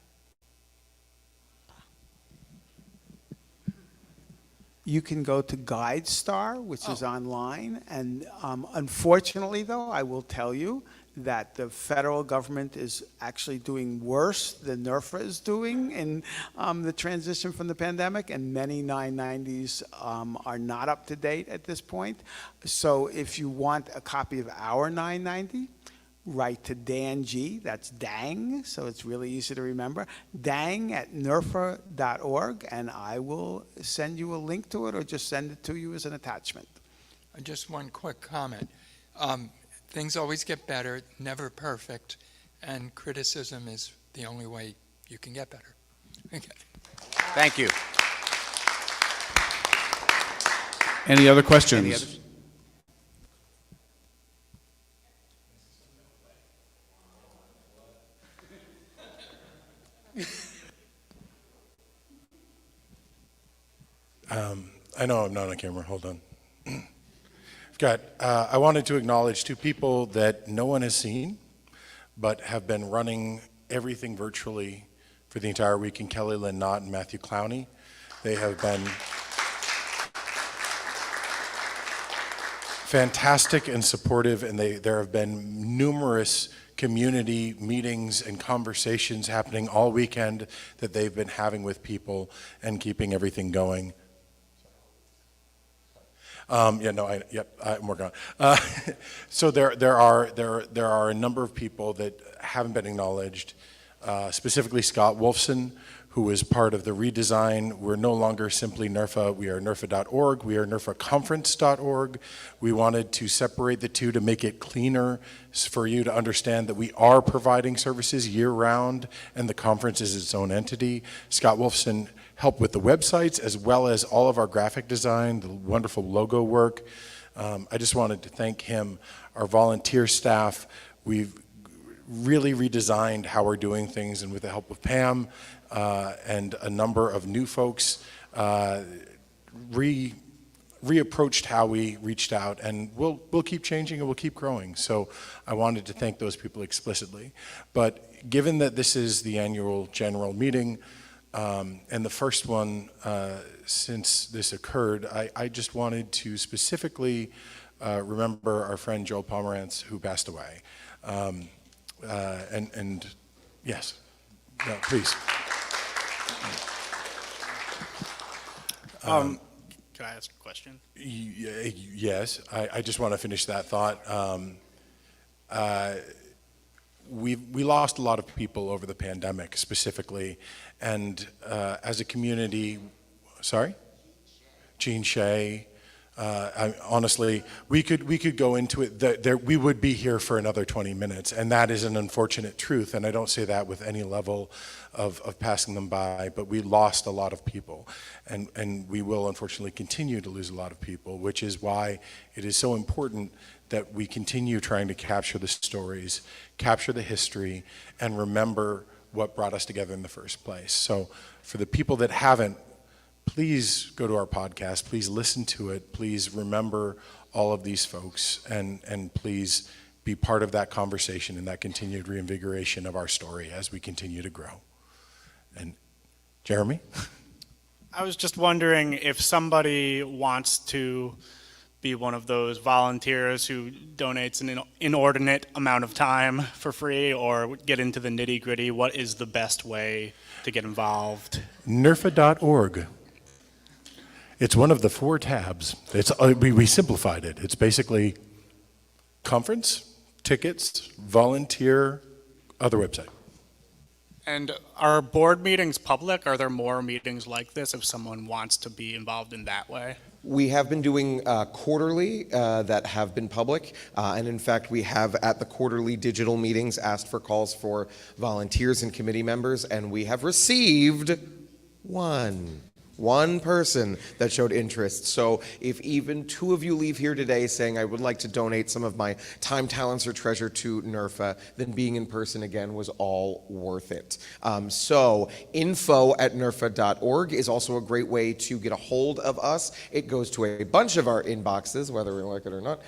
You can go to GuideStar, which is online, and unfortunately, though, I will tell you that the federal government is actually doing worse than NERFA is doing in the transition from the pandemic, and many 990s are not up to date at this point. So if you want a copy of our 990, write to Dan G, that's Dang, so it's really easy to remember, dang@nerfa.org, and I will send you a link to it or just send it to you as an attachment. Just one quick comment. Things always get better, never perfect, and criticism is the only way you can get better. Okay. Thank you. Any other questions? Any others? I know I'm not on camera. Hold on. I wanted to acknowledge two people that no one has seen, but have been running everything virtually for the entire week, Kelly Lynn Knott and Matthew Clowney. They have been fantastic and supportive, and there have been numerous community meetings and conversations happening all weekend that they've been having with people and keeping everything going. I'm working on it. So there are a number of people that haven't been acknowledged, specifically Scott Wolfson, who is part of the redesign. We're no longer simply NERFA. We are NERFA.org. We are NERFAconference.org. We wanted to separate the two to make it cleaner for you to understand that we are providing services year-round, and the conference is its own entity. Scott Wolfson helped with the websites as well as all of our graphic design, the wonderful logo work. I just wanted to thank him, our volunteer staff. We've really redesigned how we're doing things, and with the help of Pam and a number of new folks, reapproached how we reached out, and we'll keep changing and we'll keep growing. So I wanted to thank those people explicitly. But given that this is the annual general meeting, and the first one since this occurred, I just wanted to specifically remember our friend Joel Pomerantz, who passed away. And yes, no, please. Can I ask a question? Yes, I just want to finish that thought. We lost a lot of people over the pandemic specifically, and as a community, sorry? Gene Shea. Honestly, we could go into it. We would be here for another 20 minutes, and that is an unfortunate truth. And I don't say that with any level of passing them by. But we lost a lot of people, and we will unfortunately continue to lose a lot of people, which is why it is so important that we continue trying to capture the stories, capture the history, and remember what brought us together in the first place. So, for the people that haven't, please go to our podcast, please listen to it, please remember all of these folks, and please be part of that conversation and that continued reinvigoration of our story as we continue to grow. And Jeremy? I was just wondering if somebody wants to be one of those volunteers who donates an inordinate amount of time for free or get into the nitty-gritty, what is the best way to get involved? NERFA.org. It's one of the 4 tabs. We simplified it. It's basically conference, tickets, volunteer, other website. And are board meetings public? Are there more meetings like this if someone wants to be involved in that way? We have been doing quarterly that have been public, and in fact we have at the quarterly digital meetings asked for calls for volunteers and committee members, and we have received one person that showed interest. So if even 2 of you leave here today saying, I would like to donate some of my time, talents, or treasure to NERFA, then being in person again was all worth it. So info@nerfa.org is also a great way to get a hold of us. It goes to a bunch of our inboxes, whether we like it or not,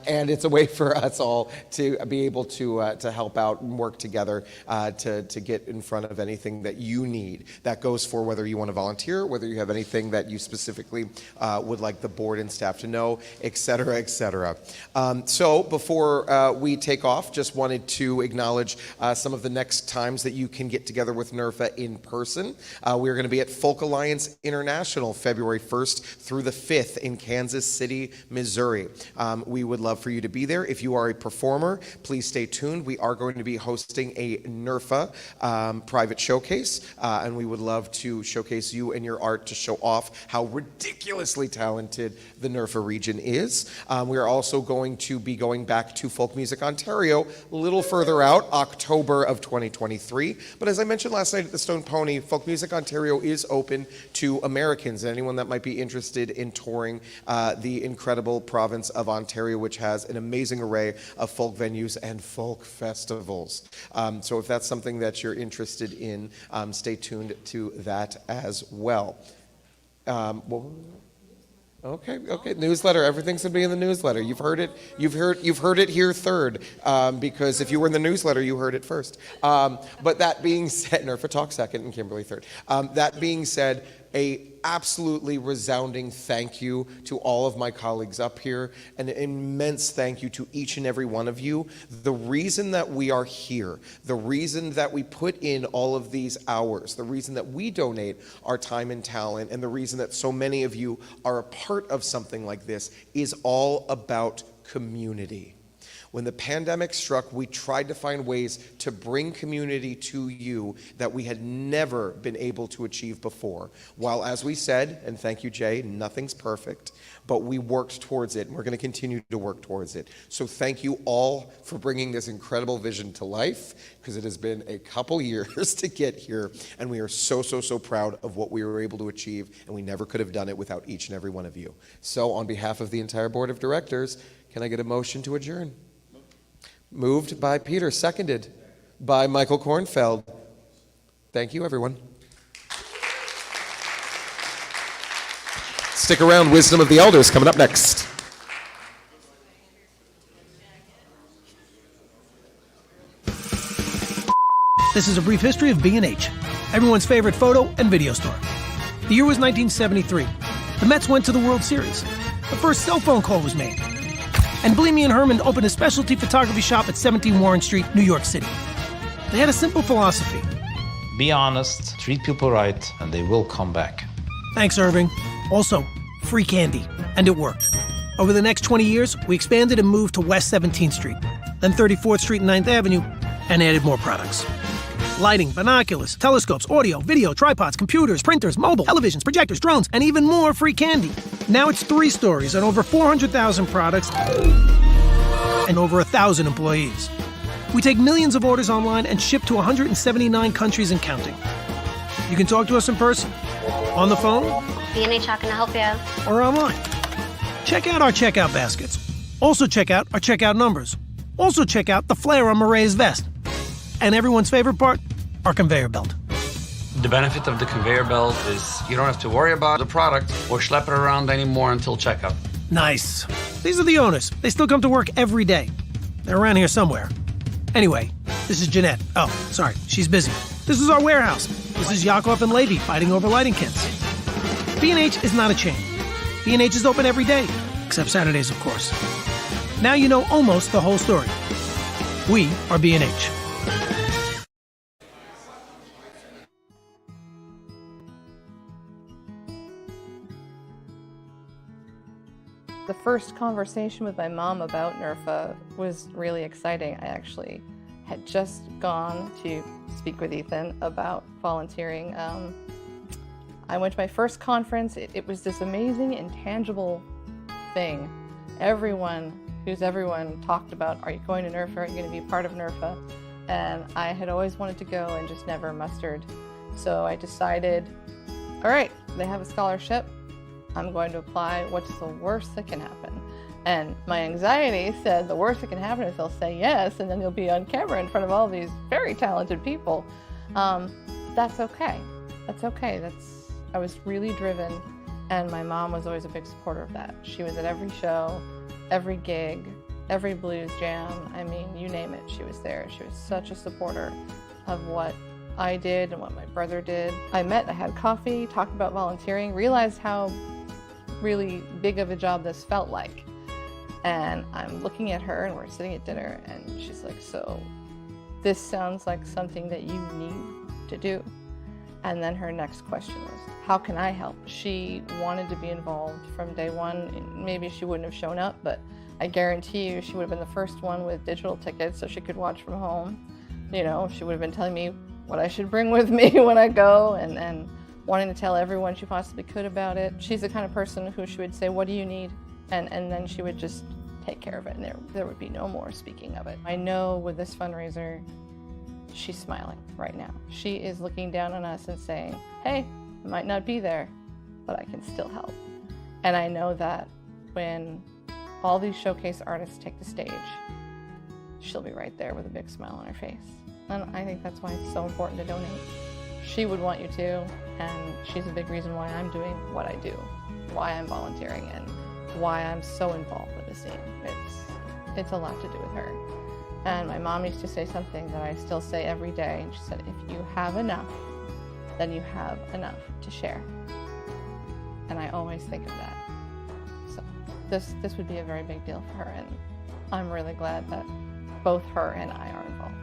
and it's a way for us all to be able to help out and work together to get in front of anything that you need. That goes for whether you want to volunteer, whether you have anything that you specifically would like the board and staff to know, et cetera, et cetera. So before we take off, just wanted to acknowledge some of the next times that you can get together with NERFA in person. We're going to be at Folk Alliance International, February 1st through the 5th in Kansas City, Missouri. We would love for you to be there. If you are a performer, please stay tuned. We are going to be hosting a NERFA private showcase, and we would love to showcase you and your art to show off how ridiculously talented the NERFA region is. We are also going to be going back to Folk Music Ontario a little further out, October of 2023. But as I mentioned last night at the Stone Pony, Folk Music Ontario is open to Americans and anyone that might be interested in touring the incredible province of Ontario, which has an amazing array of folk venues and folk festivals. So if that's something that you're interested in, stay tuned to that as well. Okay, newsletter. Everything's gonna be in the newsletter. You've heard it here third, because if you were in the newsletter, you heard it first. But that being said, NERFA talk second and Kimberly third. That being said, a absolutely resounding thank you to all of my colleagues up here, and an immense thank you to each and every one of you. The reason that we are here, the reason that we put in all of these hours, the reason that we donate our time and talent, and the reason that so many of you are a part of something like this is all about community. When the pandemic struck, we tried to find ways to bring community to you that we had never been able to achieve before. While, as we said, and thank you, Jay, nothing's perfect, but we worked towards it, and we're going to continue to work towards it. So thank you all for bringing this incredible vision to life, because it has been a couple years to get here, and we are so, so, so proud of what we were able to achieve, and we never could have done it without each and every one of you. So on behalf of the entire board of directors, can I get a motion to adjourn? Moved by Peter, seconded by Michael Kornfeld. Thank you, everyone. Stick around. Wisdom of the Elders coming up next. This is a brief history of B&H, everyone's favorite photo and video store. The year was 1973. The Mets went to the World Series. The first cell phone call was made. And Bleamy and Herman opened a specialty photography shop at 17 Warren Street, New York City. They had a simple philosophy. Be honest, treat people right, and they will come back. Thanks, Irving. Also, free candy. And it worked. Over the next 20 years, we expanded and moved to West 17th Street, then 34th Street and 9th Avenue, and added more products. Lighting, binoculars, telescopes, audio, video, tripods, computers, printers, mobile, televisions, projectors, drones, and even more free candy. Now it's 3 stories and over 400,000 products and over 1,000 employees. We take millions of orders online and ship to 179 countries and counting. You can talk to us in person, on the phone, B&H, how can I help you? or online. Check out our checkout baskets. Also check out our checkout numbers. Also check out the flare on Marae's vest. And everyone's favorite part, our conveyor belt. The benefit of the conveyor belt is you don't have to worry about the product or schlep it around anymore until checkout. Nice. These are the owners. They still come to work every day. They're around here somewhere. Anyway, this is Jeanette. Oh, sorry, she's busy. This is our warehouse. This is Yakov and Levy fighting over lighting kits. B&H is not a chain. B&H is open every day, except Saturdays, of course. Now you know almost the whole story. We are B&H. The first conversation with my mom about NERFA was really exciting. I actually had just gone to speak with Ethan about volunteering. I went to my first conference. It was this amazing, intangible thing. Everyone talked about, are you going to NERFA? Are you going to be a part of NERFA? And I had always wanted to go and just never mustered. So I decided, all right, they have a scholarship. I'm going to apply. What's the worst that can happen? And my anxiety said the worst that can happen is they'll say yes, and then you'll be on camera in front of all these very talented people. That's okay. That's okay. I was really driven, and my mom was always a big supporter of that. She was at every show, every gig, every blues jam. I mean, you name it, she was there. She was such a supporter of what I did and what my brother did. I had coffee, talked about volunteering, realized how really big of a job this felt like. And I'm looking at her and we're sitting at dinner and she's like, so this sounds like something that you need to do. And then her next question was, how can I help? She wanted to be involved from day one. Maybe she wouldn't have shown up, but I guarantee you she would have been the first one with digital tickets so she could watch from home. You know, she would have been telling me what I should bring with me when I go and wanting to tell everyone she possibly could about it. She's the kind of person who she would say, what do you need? And then she would just take care of it, and there would be no more speaking of it. I know with this fundraiser, she's smiling right now. She is looking down on us and saying, hey, I might not be there, but I can still help. And I know that when all these showcase artists take the stage, she'll be right there with a big smile on her face. And I think that's why it's so important to donate. She would want you to, and she's a big reason why I'm doing what I do, why I'm volunteering, and why I'm so involved with the scene. It's a lot to do with her. And my mom used to say something that I still say every day, and she said, if you have enough, then you have enough to share. And I always think of that. So this would be a very big deal for her, and I'm really glad that both her and I are involved.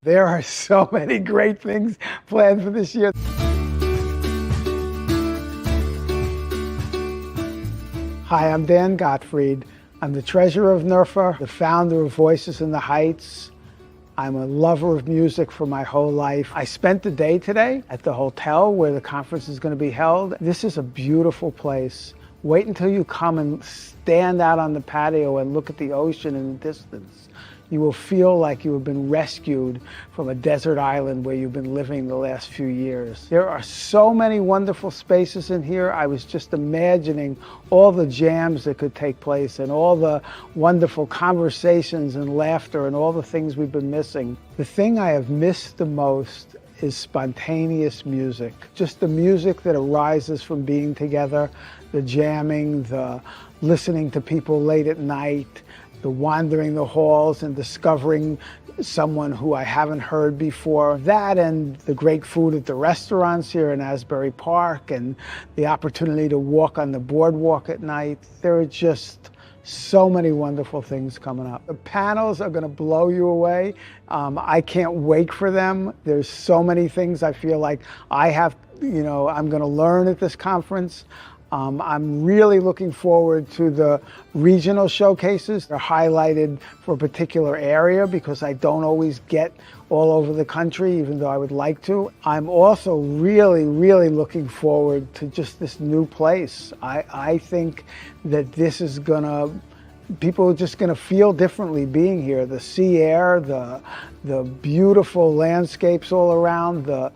There are so many great things planned for this year. Hi, I'm Dan Gottfried. I'm the treasurer of NERFA, the founder of Voices in the Heights. I'm a lover of music for my whole life. I spent the day today at the hotel where the conference is going to be held. This is a beautiful place. Wait until you come and stand out on the patio and look at the ocean in the distance. You will feel like you have been rescued from a desert island where you've been living the last few years. There are so many wonderful spaces in here. I was just imagining all the jams that could take place and all the wonderful conversations and laughter and all the things we've been missing. The thing I have missed the most is spontaneous music. Just the music that arises from being together, the jamming, the listening to people late at night, the wandering the halls and discovering someone who I haven't heard before. That and the great food at the restaurants here in Asbury Park and the opportunity to walk on the boardwalk at night. There are just so many wonderful things coming up. The panels are going to blow you away. I can't wait for them. There's so many things I feel like I'm going to learn at this conference. I'm really looking forward to the regional showcases. They're highlighted for a particular area because I don't always get all over the country, even though I would like to. I'm also really, really looking forward to just this new place. I think that this is people are just gonna feel differently being here. The sea air, the beautiful landscapes all around, the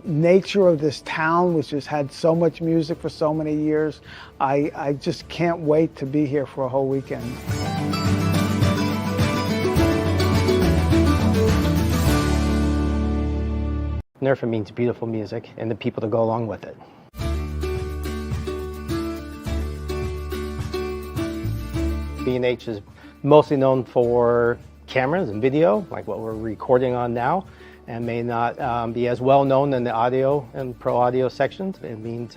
nature of this town, which has had so much music for so many years. I just can't wait to be here for a whole weekend. NERFA means beautiful music and the people to go along with it. B&H is mostly known for cameras and video, like what we're recording on now, and may not be as well known in the audio and pro audio sections. It means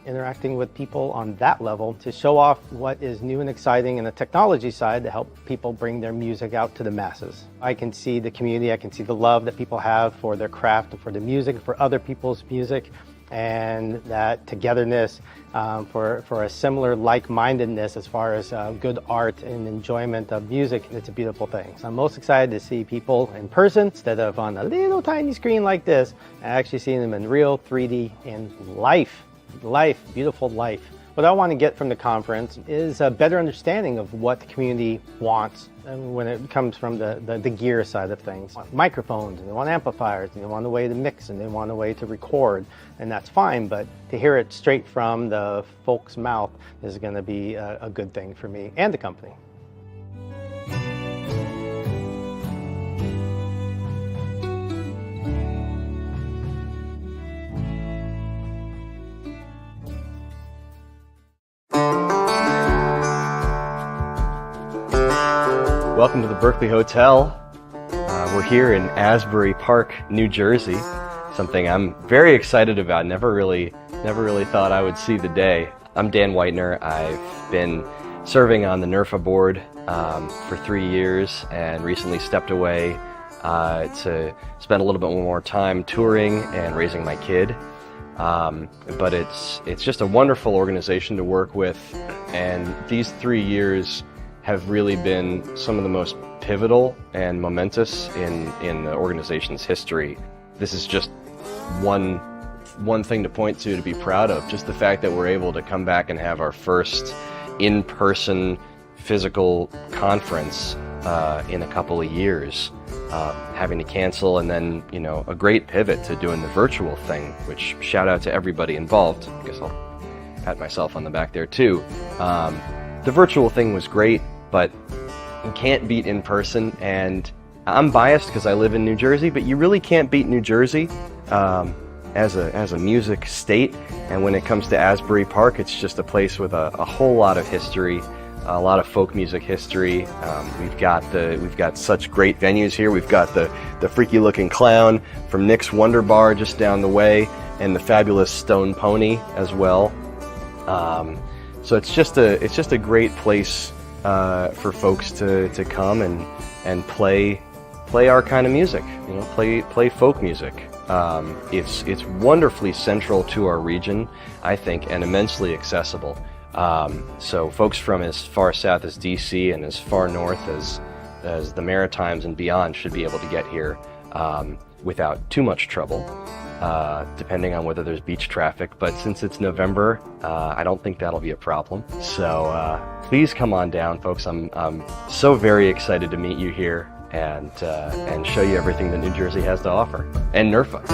interacting with people on that level to show off what is new and exciting in the technology side to help people bring their music out to the masses. I can see the community, I can see the love that people have for their craft and for the music, for other people's music, and that togetherness for a similar like-mindedness as far as good art and enjoyment of music. It's a beautiful thing. So I'm most excited to see people in person instead of on a little tiny screen like this, and actually seeing them in real 3D in life, beautiful life. What I want to get from the conference is a better understanding of what the community wants when it comes from the gear side of things. They want microphones, and they want amplifiers, and they want a way to mix, and they want a way to record, and that's fine, but to hear it straight from the folks' mouth is going to be a good thing for me and the company. Welcome to the Berkeley Hotel. We're here in Asbury Park, New Jersey. Something I'm very excited about. Never really thought I would see the day. I'm Dan Whitener. I've been serving on the NERFA Board for 3 years and recently stepped away to spend a little bit more time touring and raising my kid. But it's just a wonderful organization to work with, and these 3 years have really been some of the most pivotal and momentous in the organization's history. This is just one thing to point to be proud of, just the fact that we're able to come back and have our first in-person physical conference in a couple of years, having to cancel, and then a great pivot to doing the virtual thing, which shout out to everybody involved. I guess I'll pat myself on the back there too. The virtual thing was great, but you can't beat in person, and I'm biased because I live in New Jersey, but you really can't beat New Jersey as a music state. And when it comes to Asbury Park, it's just a place with a whole lot of history, a lot of folk music history. We've got such great venues here. We've got the freaky looking clown from Nick's Wonder Bar just down the way, and the fabulous Stone Pony as well. So it's just a great place for folks to come and play our kind of music, play folk music. It's wonderfully central to our region, I think, and immensely accessible. So folks from as far south as DC and as far north as the Maritimes and beyond should be able to get here without too much trouble, depending on whether there's beach traffic. But since it's November, I don't think that'll be a problem. So please come on down, folks. I'm so very excited to meet you here and show you everything that New Jersey has to offer, and NERFA.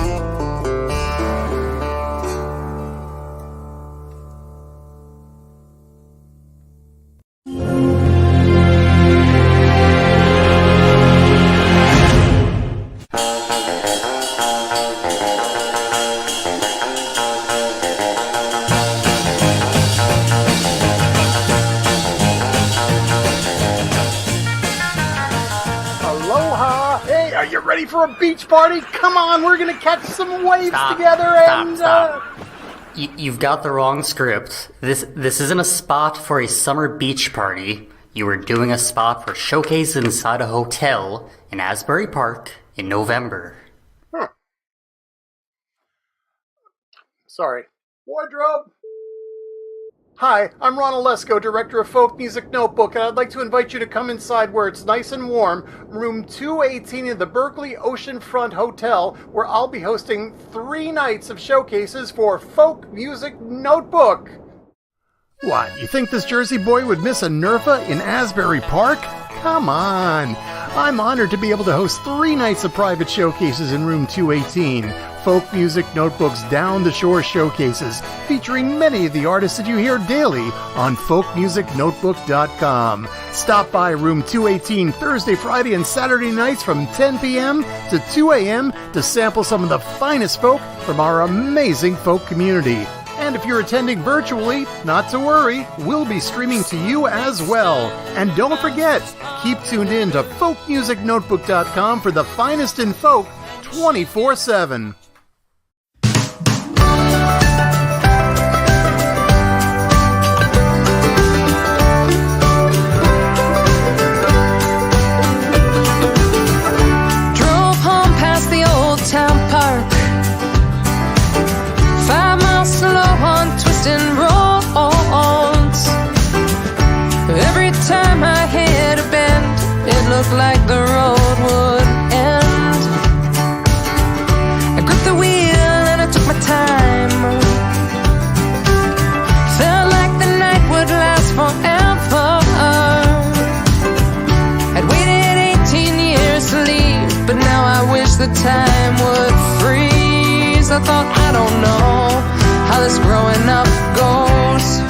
for a beach party? Come on, we're gonna catch some waves together and... You've got the wrong script. This isn't a spot for a summer beach party. You were doing a spot for showcase inside a hotel in Asbury Park in November. Sorry. Wardrobe! Hi, I'm Ron Olesko, Director of Folk Music Notebook, and I'd like to invite you to come inside where it's nice and warm, room 218 in the Berkeley Oceanfront Hotel, where I'll be hosting 3 nights of showcases for Folk Music Notebook. What, you think this Jersey boy would miss a NERFA in Asbury Park? Come on! I'm honored to be able to host 3 nights of private showcases in room 218. Folk Music Notebook's Down the Shore showcases, featuring many of the artists that you hear daily on folkmusicnotebook.com. Stop by room 218 Thursday, Friday, and Saturday nights from 10 p.m. to 2 a.m. to sample some of the finest folk from our amazing folk community. And if you're attending virtually, not to worry, we'll be streaming to you as well. And don't forget, keep tuned in to folkmusicnotebook.com for the finest in folk 24/7. Drove home past the old town park, 5 miles slow on twisting roads. Every time I hit a bend, it looked like the road would end. I gripped the wheel and I took my time. Felt like the night would last forever. I'd waited 18 years to leave, but now I wish the time would freeze. I thought, I don't know how this growing up goes.